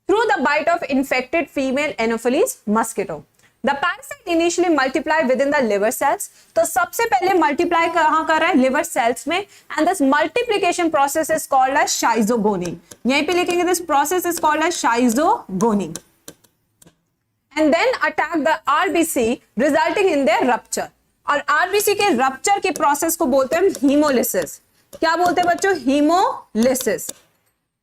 Through the bite of infected female anopheles mosquito, the parasite initially multiply within the liver cells. तो सबसे पहले मल्टीप्लाई कहां कर रहा है, लिवर सेल्स में, and this multiplication process is called as schizogony. यहीं पे लिखेंगे this process is called as schizogony. And then attack the RBC resulting in their rupture। और RBC के रप्चर के प्रोसेस को बोलते हैं हीमोलिसिस। क्या बोलते हैं बच्चों, haemolysis.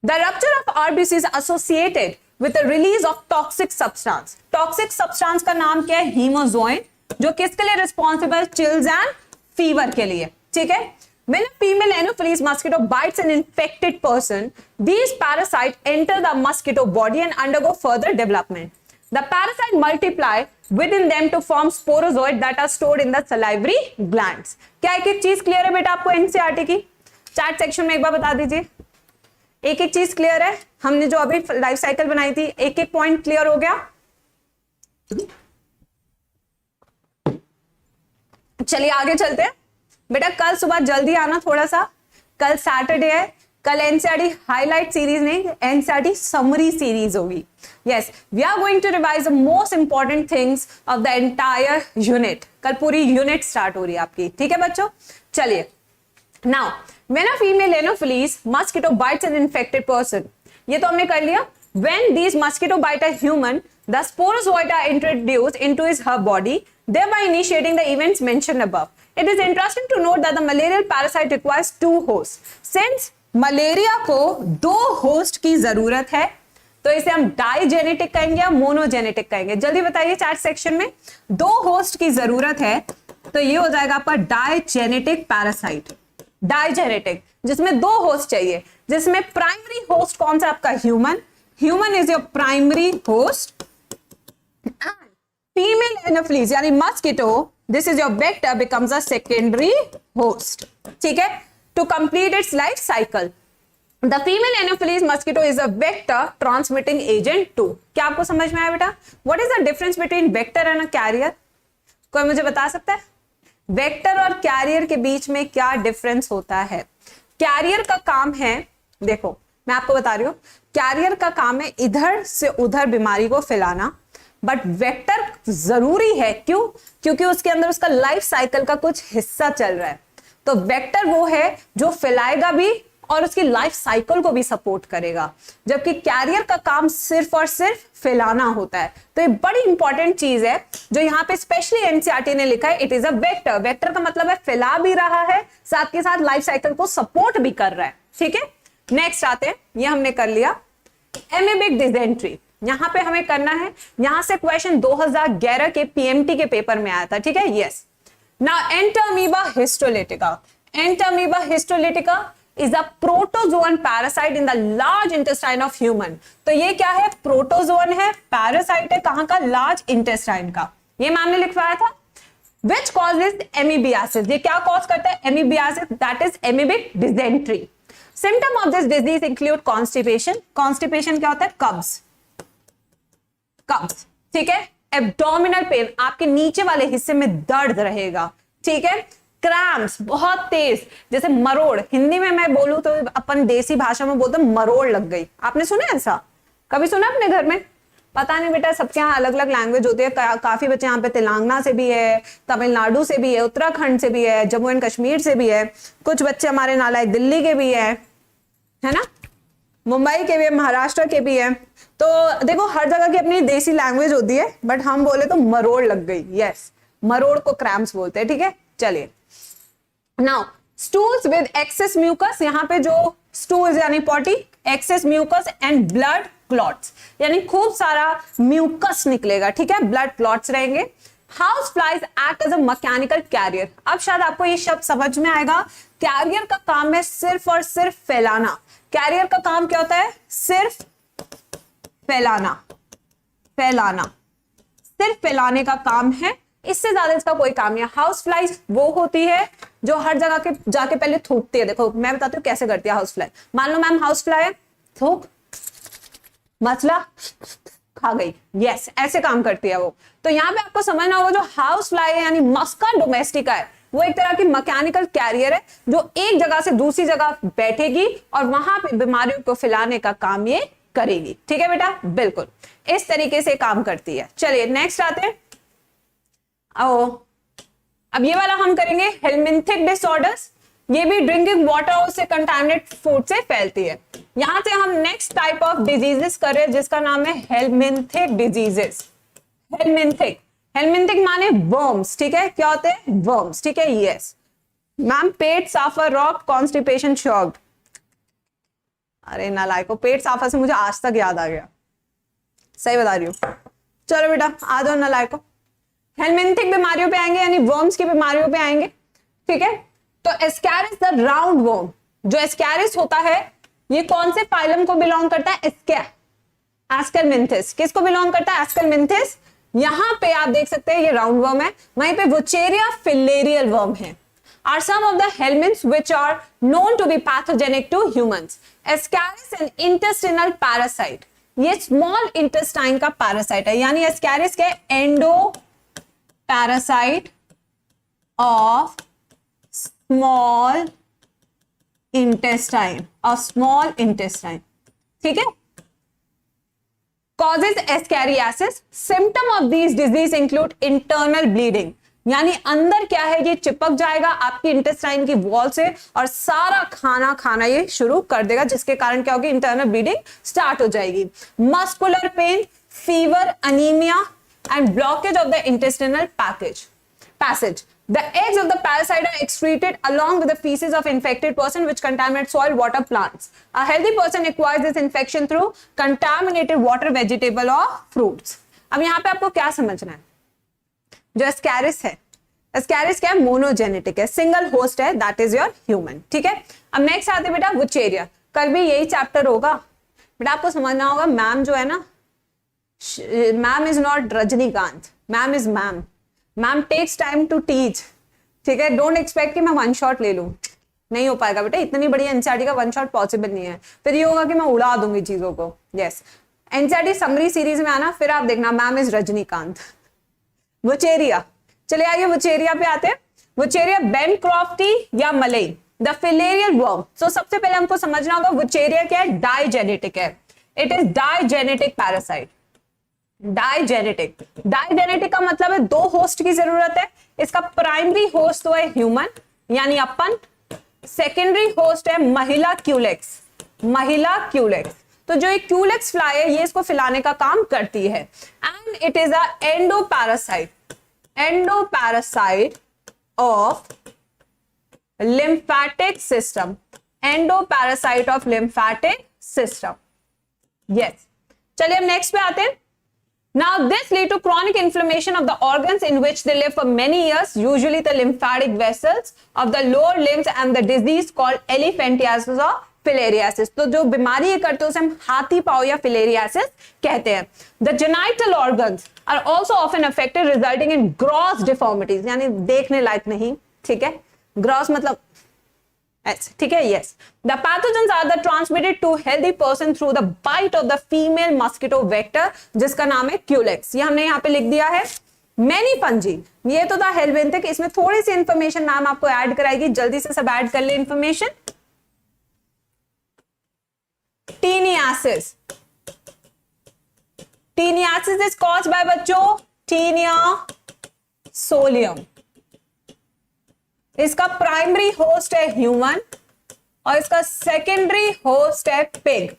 The rupture of RBC is associated with the release of toxic substance। Toxic substance का नाम क्या है, हीमोजोइन, जो किसके लिए रिस्पॉन्सिबल, चिल्स एंड फीवर के लिए। ठीक है, when a female anopheles mosquito bites an infected person, these parasites enter the mosquito body and undergo further development। The parasite multiply within them to form sporozoids that are stored in the salivary glands। क्या एक एक चीज क्लियर है बेटा आपको एनसीईआरटी की? चैट सेक्शन में एक बार बता दीजिए, एक एक चीज क्लियर है? हमने जो अभी लाइफ साइकिल बनाई थी, एक एक पॉइंट क्लियर हो गया? चलिए आगे चलते हैं बेटा। कल सुबह जल्दी आना थोड़ा सा, कल सैटरडे है, कल एनसीईआरटी हाईलाइट सीरीज नहीं, एनसीईआरटी समरी सीरीज होगी। Yes, we are going to revise the most important things of the entire unit. कल पूरी यूनिट स्टार्ट हो रही है आपकी। ठीक है बच्चों, चलिए now when a female anopheles mosquito bites an infected person, ये तो हमने कर लिया. When these mosquito bite a human, the sporozoita are introduced into her body, thereby initiating the events mentioned above. It is interesting to note that the malarial parasite requires 2 hosts. Since malaria को 2 होस्ट की जरूरत है, तो इसे हम डाइजेनेटिक कहेंगे या मोनोजेनेटिक कहेंगे? जल्दी बताइए चैट सेक्शन में. 2 होस्ट की जरूरत है, तो ये हो जाएगा आपका डाइजेनेटिक पैरासाइट. डाइजेनेटिक जिसमें 2 होस्ट चाहिए, जिसमें प्राइमरी होस्ट कौन सा आपका? Human. Human is your primary host. Female anopheles यानी mosquito, this is your vector, becomes a secondary host. ठीक है, to complete its life cycle. The female anopheles mosquito is a vector transmitting agent too. क्या आपको समझ में आया बेटा? What is the difference between vector and a carrier? कोई मुझे बता सकता है वेक्टर और कैरियर के बीच में क्या डिफरेंस होता है? कैरियर का काम है, देखो मैं आपको बता रही हूं, कैरियर का काम है इधर से उधर बीमारी को फैलाना, बट वेक्टर जरूरी है. क्यों? क्योंकि उसके अंदर उसका लाइफ साइकिल का कुछ हिस्सा चल रहा है. तो वेक्टर वो है जो फैलाएगा भी और उसकी लाइफ साइकिल को भी सपोर्ट करेगा, जबकि कैरियर का काम सिर्फ और सिर्फ फैलाना होता है. तो ये बड़ी इंपॉर्टेंट चीज है जो यहाँ पे स्पेशली एनसीईआरटी ने लिखा है. It is a vector. Vector का मतलब है फैला भी रहा है, साथ के साथ लाइफ साइकिल को सपोर्ट भी कर रहा है. ठीक है, नेक्स्ट आते हैं. ये हमने कर लिया एमीबिक डिसेंट्री. यहां पे हमें करना है, यहां से क्वेश्चन 2011 के पीएमटी के पेपर में आया था. ठीक है, yes. Now entamoeba histolytica. Entamoeba histolytica is a protozoan parasite in the large intestine of human. तो ये क्या है? प्रोटोजोन है, पैरासाइट है. कहां का? लार्ज इंटेस्टाइन का. ये मैम ने लिखवाया था. Which causes amoebiasis? ये क्या कॉज करता है? amoebiasis, that is amoebic dysentery. Symptom of this disease include constipation. Constipation क्या होता है? कब्ज. कब्ज, ठीक है. एब्डोमिनल पेन, आपके नीचे वाले हिस्से में दर्द रहेगा. ठीक है. क्रैम्प्स, बहुत तेज, जैसे मरोड़. हिंदी में मैं बोलूं तो अपन देसी भाषा में बोलते हैं मरोड़ लग गई. आपने सुना ऐसा? कभी सुना अपने घर में? पता नहीं बेटा, सबके यहाँ अलग अलग लैंग्वेज होती है. काफी बच्चे यहाँ पे तेलंगाना से भी है, तमिलनाडु से भी है, उत्तराखंड से भी है, जम्मू एंड कश्मीर से भी है. कुछ बच्चे हमारे नालायक दिल्ली के भी है ना, मुंबई के भी है, महाराष्ट्र के भी है. तो देखो हर जगह की अपनी देसी लैंग्वेज होती है, बट हम बोले तो मरोड़ लग गई. यस, मरोड़ को क्रैम्प्स बोलते हैं. ठीक है, चलिए. Now stools with excess mucus, यहाँ पे जो स्टूल्स यानी potty, excess mucus and blood clots, यानी खूब सारा म्यूकस निकलेगा. ठीक है, ब्लड क्लॉट्स रहेंगे. House flies act as a mechanical carrier. अब शायद आपको ये शब्द समझ में आएगा. कैरियर का काम है सिर्फ और सिर्फ फैलाना. कैरियर का काम क्या होता है? सिर्फ फैलाना. फैलाना, सिर्फ फैलाने का काम है, इससे ज्यादा इसका कोई काम नहीं है. हाउस फ्लाइज वो होती है जो हर जगह के जाके पहले थूकती है. देखो मैं बताती हूँ कैसे करती है हाउस फ्लाई. मान लो मैम हाउस फ्लाई है, थूक, मसला, खा गई. यस, ऐसे काम करती है वो. तो यहाँ पे आपको समझना होगा जो हाउस फ्लाई है यानी मस्का डोमेस्टिका है, वो एक तरह की मैकेनिकल कैरियर है जो एक जगह से दूसरी जगह बैठेगी और वहां पे बीमारियों को फैलाने का काम ये करेगी. ठीक है बेटा, बिल्कुल इस तरीके से काम करती है. चलिए नेक्स्ट आते हैं. अब ये वाला हम करेंगे हेलमिंथिक डिसऑर्डर्स. ये भी ड्रिंकिंग वाटर से कंटामिनेट फूड से फैलती है. यहां से हम नेक्स्ट टाइप ऑफ डिजीजेस कर रहे हैं जिसका नाम है हेलमिंथिक डिजीजेस. हेलमिंथिक, हेलमिंथिक माने वर्म्स. ठीक है, क्या होते हैं? वर्म्स. ठीक है, यस मैम. पेट साफा, रॉक, कॉन्स्टिपेशन, शॉक्ड. अरे नालायको, पेट साफा से मुझे आज तक याद आ गया. सही बता रही हूँ. चलो बेटा आ जाओ नालायको. हेलमिंथिक बीमारियों पे आएंगे यानी वर्म्स की बीमारियों पे आएंगे. ठीक है, तो एस्कैरिस द राउंड वर्म, जो एस्कैरिस होता है ये कौन से फाइलम को बिलोंग करता है? एस्केलमिंथिस. किसको बिलोंग करता है? एस्केलमिंथिस. यहां पे आप देख सकते हैं ये राउंड वर्म है, वहीं पे वुचेरिया फिलेरियल वर्म है. Are some of the helminths which are known to be pathogenic to humans. Ascaris an intestinal parasite. ये स्मॉल इंटेस्टाइन का पैरासाइट है, यानी एस्कैरिस के endo parasite of small intestine, of small intestine. ठीक है, causes ascariasis. Symptom of these disease include internal bleeding. यानी अंदर क्या है, ये चिपक जाएगा आपकी इंटेस्टाइन की वॉल से और सारा खाना खाना ये शुरू कर देगा, जिसके कारण क्या होगी, इंटरनल ब्लीडिंग स्टार्ट हो जाएगी। Muscular pain, fever, anaemia and blockage of the intestinal passage. The eggs of the parasite are excreted along with the feces of infected person which contaminate soil, water, plants. A healthy person acquires this infection through contaminated water, vegetable or fruits. अब यहाँ पे आपको क्या समझना है, जो एस्कैरिस है, एस्कैरिस क्या है, मोनोजेनेटिक है, सिंगल होस्ट है, दैट इज योर ह्यूमन। ठीक है, अब नेक्स्ट आते बेटा वुचेरिया। कल भी यही चैप्टर होगा बेटा, आपको समझना होगा मैम जो है ना, ma'am is not Rajinikanth, ma'am is ma'am, ma'am takes time to teach. ठीक है, डोंट एक्सपेक्ट कि मैं वन शॉट ले लूं, नहीं हो पाएगा बेटा, इतनी बड़ी एनसीईआरटी का वन शॉट पॉसिबल नहीं है, फिर ये होगा कि मैं उड़ा दूंगी चीजों को। यस, एनसीईआरटी समरी सीरीज में आना, फिर आप देखना मैम इज रजनीकांत। वुचेरिया, चले आइए वुचेरिया पे आते हैं। वुचेरिया बेनक्रॉफ्टी या मलई, द फिलेरियल वर्म। सो सबसे पहले हमको समझना होगा वुचेरिया क्या है, डाइजेनेटिक है, it is digenetic parasite. Digenetic, digenetic का मतलब है दो होस्ट की जरूरत है। इसका प्राइमरी होस्ट तो है ह्यूमन यानी अपन, सेकेंडरी होस्ट है महिला क्यूलेक्स, महिला क्यूलेक्स। तो जो एक क्यूलेक्स फ्लाई है ये इसको फैलाने का काम करती है and it is a endoparasite, endoparasite of lymphatic system, endoparasite of lymphatic system। Yes, चलिए हम नेक्स्ट पे आते हैं। Now this lead to chronic inflammation of the organs in which they live for many years, usually the lymphatic vessels of the lower limbs and the disease called elephantiasis or filariasis। तो जो बीमारी ये करते हैं उसे हम हाथी पाँव या फिलेरियासिस कहते हैं। The genital organs are also often affected resulting in gross deformities, यानी देखने लायक नहीं। ठीक है, gross मतलब ठीक है, yes. The pathogens are the transmitted to healthy person through the bite of the female mosquito vector, जिसका नाम है क्यूलेक्स। ये हमने यहाँ पे लिख दिया है। Many fungi, ये तो था हेलमिंथिक, इसमें थोड़ी सी इंफॉर्मेशन मैम आपको ऐड कराएगी, जल्दी से सब ऐड कर ले information. Teniasis, Teniasis is caused by बच्चों Taenia solium। इसका प्राइमरी होस्ट है ह्यूमन और इसका सेकेंडरी होस्ट है पिग।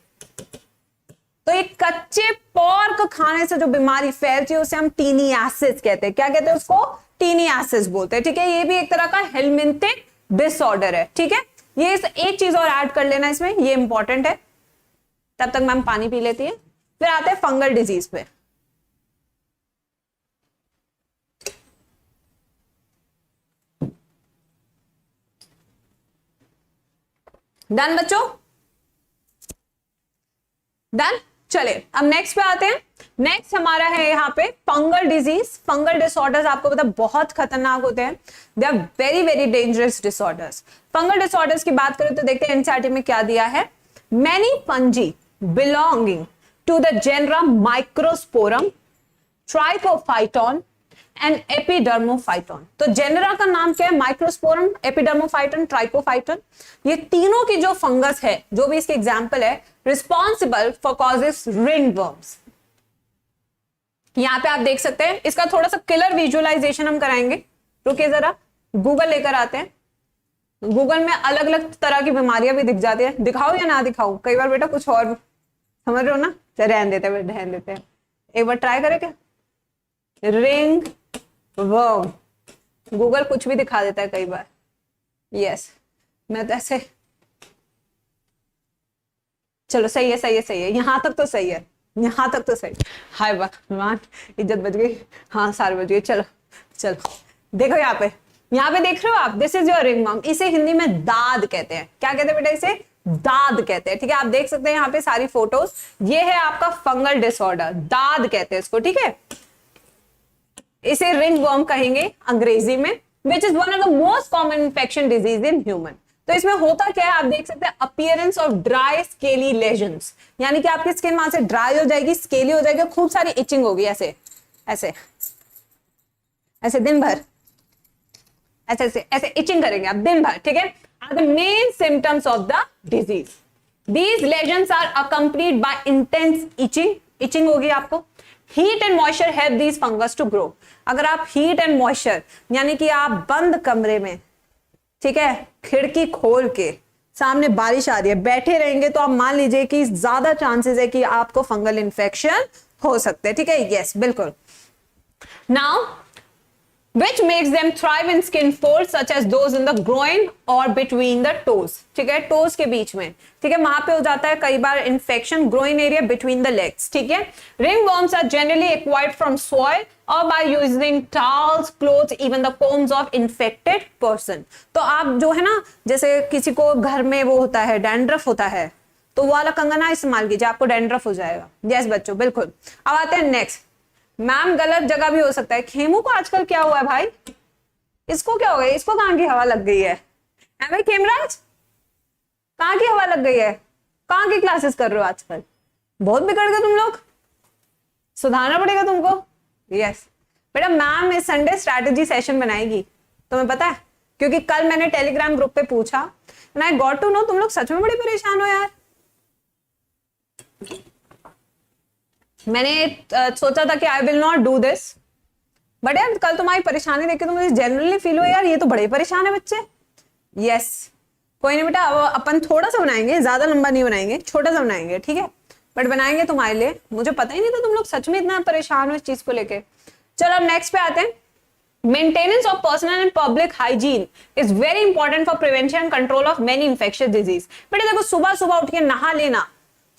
तो एक कच्चे पोर्क खाने से जो बीमारी फैलती है उसे हम टीनियासिस कहते हैं। क्या कहते हैं उसको, टीनियासिस बोलते हैं। ठीक है, ये भी एक तरह का हेलमिंथिक डिसऑर्डर है। ठीक है, ये एक चीज और ऐड कर लेना इसमें, ये इंपॉर्टेंट है। तब तक मैम पानी पी लेती है, फिर आते हैं फंगल डिजीज पे। डन बच्चों, डन। चले अब नेक्स्ट पे आते हैं। नेक्स्ट हमारा है यहाँ पे फंगल डिजीज। फंगल डिसऑर्डर्स आपको पता बहुत खतरनाक होते हैं, they are very very dangerous disorders. Fungal disorders की बात करें तो देखते हैं एनसीईआरटी में क्या दिया है। Many fungi belonging to the genera microsporum, trichophyton and epidermophyton. तो जेनरा का नाम क्या है, माइक्रोस्पोरम, एपिडर्मोफाइटोन, ट्राइकोफाइटोन। ये तीनों की जो फंगस है, जो भी इसके एग्जांपल है, रिस्पॉन्सिबल फॉर कॉजेस रिंगवर्म्स। यहां पे आप देख सकते हैं, इसका थोड़ा सा क्लियर विजुअलाइजेशन हम कराएंगे। रुकिए जरा, गूगल लेकर आते हैं। गूगल में अलग अलग तरह की बीमारियां भी दिख जाती है, दिखाओ या ना दिखाओ, कई बार बेटा कुछ और समझ रहे हो ना। रहने देते हैं, रहने देते हैं, एक बार ट्राई करें क्या। रिंग वर्म, गूगल कुछ भी दिखा देता है कई बार। यस, मैं तो ऐसे, चलो सही है, सही है, सही है, यहां तक तो सही है, यहां तक तो सही। हाय भगवान, इज्जत बच गई। हाँ, सारे बच गई। चलो चलो, देखो यहाँ पे देख रहे हो आप, this is your ring worm. इसे हिंदी में दाद कहते हैं। क्या कहते हैं बेटा, इसे दाद कहते हैं। ठीक है, आप देख सकते हैं यहाँ पे सारी फोटोज। ये है आपका फंगल डिसऑर्डर, दाद कहते हैं इसको। ठीक है, इसे रिंग वर्म कहेंगे अंग्रेजी में, which is one of the most common infection disease in human. तो इसमें होता क्या है, आप देख सकते हैं appearance of dry scaly lesions, यानी कि आपकी स्किन वहां से ड्राई हो जाएगी, स्केली हो जाएगी, खूब सारी इचिंग होगी, ऐसे ऐसे ऐसे दिन भर ऐसे ऐसे ऐसे इचिंग करेंगे आप दिन भर। ठीक है, are the main symptoms of the disease. These lesions are accompanied by intense itching, itching होगी आपको, heat and moisture help these fungus to grow. अगर आप हीट एंड मॉइस्चर यानी कि आप बंद कमरे में, ठीक है, खिड़की खोल के सामने बारिश आ रही है, बैठे रहेंगे तो आप मान लीजिए कि ज्यादा चांसेस है कि आपको फंगल इन्फेक्शन हो सकते हैं। ठीक है, यस बिल्कुल। Now which makes them thrive in skin folds such as those in the groin or between the toes। ठीक है, टोज के बीच में, ठीक है, वहां पे हो जाता है कई बार infection, groin area between the legs. ठीक है, ring worms are generally acquired from soil or by using towels, clothes, even the combs of infected person. तो आप जो है ना, जैसे किसी को घर में वो होता है, डैंड्रफ होता है, तो वो वाला कंगना इस्तेमाल कीजिए, आपको डैंड्रफ हो जाएगा। यस बच्चों बिल्कुल। अब आते हैं नेक्स्ट। मैम गलत जगह भी हो सकता है। खेमू को आजकल क्या हुआ है भाई, इसको क्या हो गया, इसको कहां की हवा लग गई है भाई खेमराज, कहां की हवा लग गई है, कहां की क्लासेस कर रहे हो आजकल, बहुत बिगड़ गए तुम लोग, सुधारना पड़ेगा तुमको। यस बेटा, मैम इस संडे स्ट्रैटेजी सेशन बनाएगी, तुम्हें पता है, क्योंकि कल मैंने टेलीग्राम ग्रुप पे पूछा and I got to know तुम लोग सच में बड़े परेशान हो यार। मैंने सोचा था कि I will not do this, but यार कल तुम्हारी परेशानी देख के तो मुझे जनरली फील हुआ यार ये तो बड़े परेशान है बच्चे। यस कोई नहीं बेटा, अब अपन थोड़ा सा बनाएंगे, ज्यादा लंबा नहीं बनाएंगे, छोटा सा बनाएंगे, ठीक है, बट बनाएंगे तुम्हारे लिए। मुझे पता ही नहीं था तुम लोग सच में इतना परेशान हो इस चीज को लेके। चलो अब नेक्स्ट पे आते हैं। Maintenance of personal and public hygiene is very important for prevention and control of many infectious disease। बेटे देखो, सुबह सुबह उठ के नहा लेना,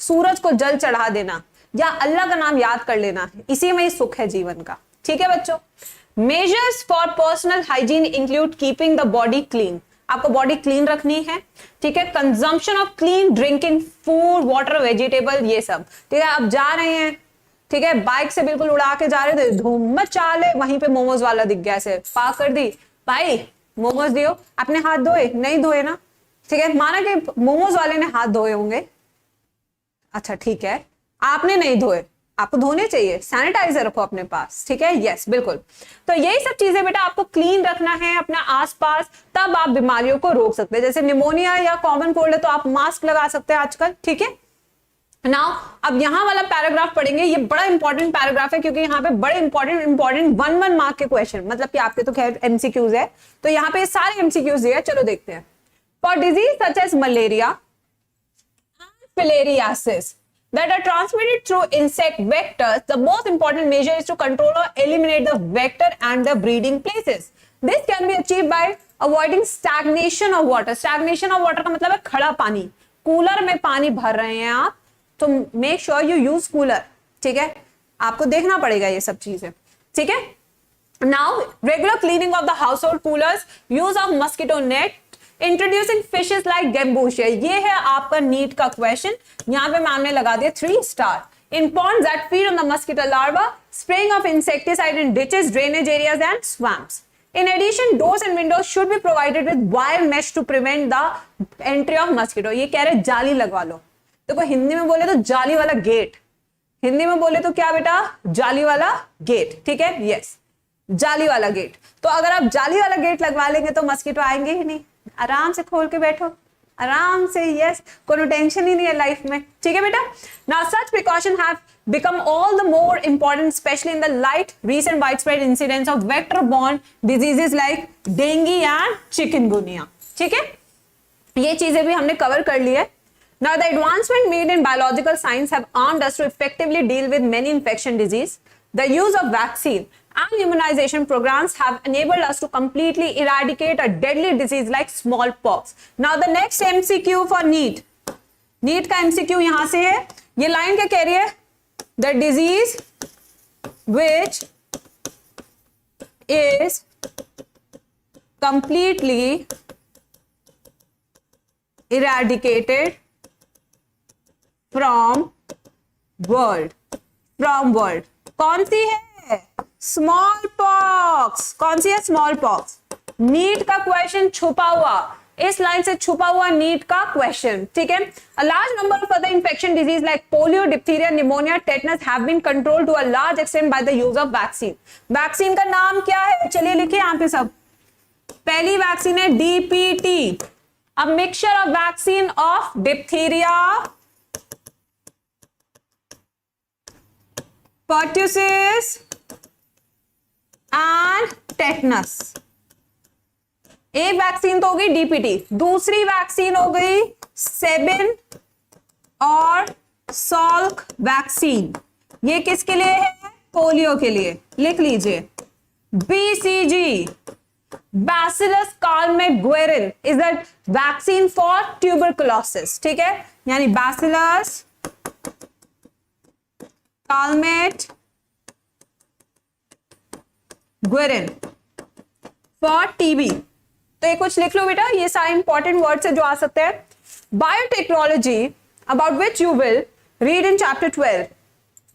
सूरज को जल चढ़ा देना या अल्लाह का नाम याद कर लेना, इसी में ही सुख है जीवन का। ठीक है बच्चों। Measures for personal hygiene include keeping the body clean, आपको बॉडी क्लीन रखनी है। ठीक है, consumption of clean drinking food, water, vegetable, ये सब। ठीक है, आप जा रहे हैं, ठीक है, बाइक से बिल्कुल उड़ा के जा रहे थे, धूम मचा ले, वहीं पे मोमोज वाला दिख गया, ऐसे पार कर दी, भाई मोमोज दियो, आपने हाथ धोए, नहीं धोए ना, ठीक है, माना कि मोमोज वाले ने हाथ धोए होंगे, अच्छा ठीक है, आपने नहीं धोए, आपको धोने चाहिए, सैनिटाइजर रखो अपने पास। ठीक है, यस बिल्कुल। तो यही सब चीजें बेटा आपको क्लीन रखना है अपना आसपास, तब आप बीमारियों को रोक सकते हैं। जैसे निमोनिया या कॉमन कोल्ड है तो आप मास्क लगा सकते हैं आजकल। ठीक है, नाउ अब यहां वाला पैराग्राफ पढ़ेंगे, ये बड़ा इंपॉर्टेंट पैराग्राफ है क्योंकि यहाँ पे बड़े इंपॉर्टेंट 1 मार्क के क्वेश्चन, मतलब कि आपके तो खैर एमसीक्यूज है, तो यहाँ पे सारे एमसीक्यूज दिए। चलो देखते हैं। For disease such as malaria, filariasis that are transmitted through insect vectors, the most important measure is to control or eliminate the vector and the breeding places. This can be achieved by avoiding stagnation of water। stagnation of water का मतलब है खड़ा पानी। कूलर में पानी भर रहे हैं आप, तो make sure you use cooler. ठीक है, आपको देखना पड़ेगा ये सब चीजें। ठीक है, now regular cleaning of the household coolers, use of mosquito net, introducing fishes like gambusia. ये है आपका नीट का क्वेश्चन, यहां पे मैम ने लगा दिया 3 star. In ponds that feed on the mosquito larva, spraying of insecticide in ditches, drainage areas and swamps। In addition, doors and windows should be provided with wire mesh to prevent the entry of mosquito। ये कह रहे जाली लगवा लो। देखो हिंदी में बोले तो जाली वाला गेट, हिंदी में बोले तो क्या बेटा, जाली वाला गेट। ठीक है, यस जाली वाला गेट। तो अगर आप जाली वाला गेट लगवा लेंगे तो मस्किटो आएंगे ही नहीं, आराम से खोल के बैठो, आराम से। यस, कोनो टेंशन ही नहीं है लाइफ में। ठीक है बेटा। Now such precaution have become all the more important, especially in the light recent widespread incidence of vector-borne diseases like dengue and chikungunya। ठीक है, ये चीजें भी हमने कवर कर ली है। Now the advancement made in biological science have armed us to effectively deal with many infection disease. The use of vaccine and immunization programs have enabled us to completely eradicate a deadly disease like smallpox। Now the next MCQ for NEET, NEET का MCQ यहां से है, ये लाइन क्या कह रही है, the disease which is completely eradicated from world। कौन सी है, स्मॉल पॉक्स। कौन सी है, स्मॉल पॉक्स। नीट का क्वेश्चन छुपा हुआ, इस लाइन से छुपा हुआ नीट का क्वेश्चन। ठीक है, a large number of other infection disease like polio, diphtheria, pneumonia, tetanus have been controlled to a large extent by the use of vaccine। Vaccine का नाम क्या है, चलिए लिखिए यहां पे सब। पहली वैक्सीन है DPT, a mixture of vaccine of diphtheria, pertussis and tetanus. एक वैक्सीन तो हो गई डीपीटी, दूसरी वैक्सीन हो गई सेबिन और सॉल्क वैक्सीन। ये किसके लिए है? पोलियो के लिए। लिख लीजिए BCG, bacillus Calmette Guerin is the vaccine for tuberculosis. ठीक है, यानी bacillus Calmette Guerin for TB. तो ये कुछ लिख लो बेटा, ये सारे इंपॉर्टेंट वर्ड्स है जो आ सकते हैं। Biotechnology about which you will read in chapter 12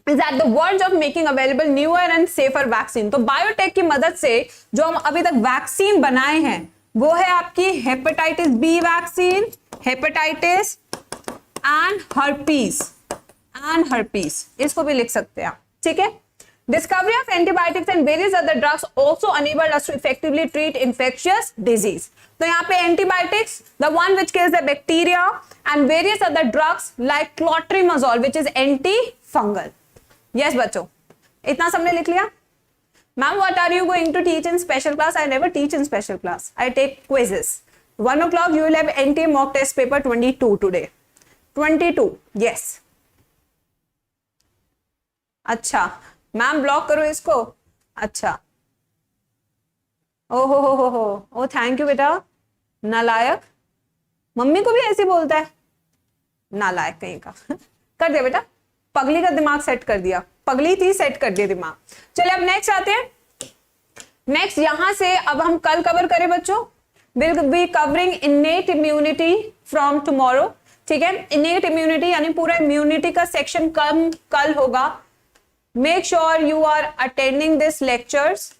is at the verge of making available newer and safer vaccine। तो बायोटेक की मदद से जो हम अभी तक वैक्सीन बनाए हैं वो है आपकी hepatitis B vaccine, hepatitis and herpes, इसको भी लिख सकते हैं आप। ठीक है, discovery of antibiotics and various other drugs also enabled us to effectively treat infectious disease। तो यहाँ पे antibiotics, the one which kills the bacteria, and various other drugs like clotrimazole which is antifungal। yes बच्चों, इतना सबने लिख लिया? Ma'am, what are you going to teach in special class? I never teach in special class. I take quizzes. 1 o'clock you will have NTA mock test paper 22 today. 22, yes। अच्छा मैम ब्लॉक करो इसको। अच्छा, ओ थैंक यू बेटा। नालायक, मम्मी को भी ऐसे बोलता है, नालायक कहीं का। कर दिया बेटा, पगली का दिमाग सेट कर दिया, पगली थी सेट कर दिया दिमाग। चलिए अब नेक्स्ट आते हैं। नेक्स्ट यहां से अब हम कल कवर करें बच्चों, will be covering innate immunity from tomorrow. ठीक है, इनेट इम्यूनिटी यानी पूरा इम्यूनिटी का सेक्शन कल होगा। Make sure you are attending this lectures.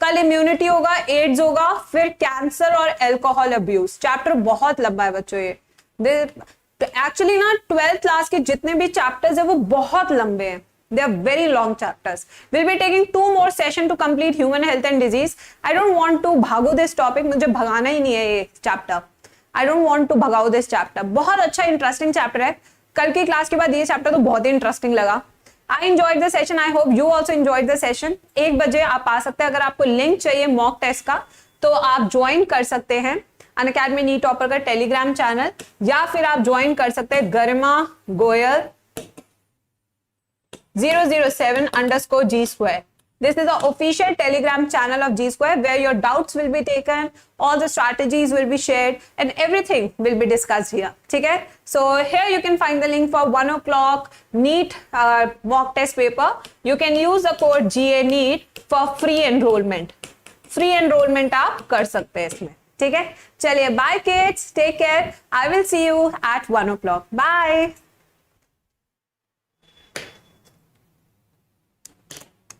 कल इम्यूनिटी होगा, एड्स होगा, फिर कैंसर और एल्कोहल अब्यूज। चैप्टर बहुत लंबा है बच्चों ये। एक्चुअली ना 12th क्लास के जितने भी चैप्टर्स है वो बहुत लंबे हैं। They are very long chapters. Will be taking 2 more session to complete human health and disease. I don't want to भागो दिस टॉपिक, मुझे भगाना ही नहीं है ये चैप्टर। आई डोंट वांट टू भगाओ दिस चैप्टर। बहुत अच्छा इंटरेस्टिंग चैप्टर है। कल की क्लास के बाद ये चैप्टर तो बहुत ही इंटरेस्टिंग लगा। I enjoyed the session. I hope you also enjoyed the session। 1 बजे आप आ सकते हैं। अगर आपको लिंक चाहिए मॉक टेस्ट का तो आप ज्वाइन कर सकते हैं अनअकैडमी नीट टॉपर का टेलीग्राम चैनल, या फिर आप ज्वाइन कर सकते हैं गरिमा Goyal 007_G²। This is the official Telegram channel of G Square where your doubts will be taken, all the strategies will be shared, and everything will be discussed here. ठीक है? So here you can find the link for 1 o'clock NEET mock test paper. You can use the code GA NEET for free enrollment. Free enrollment आप कर सकते हैं इसमें। ठीक है? चलिए, bye kids, take care. I will see you at 1 o'clock. Bye.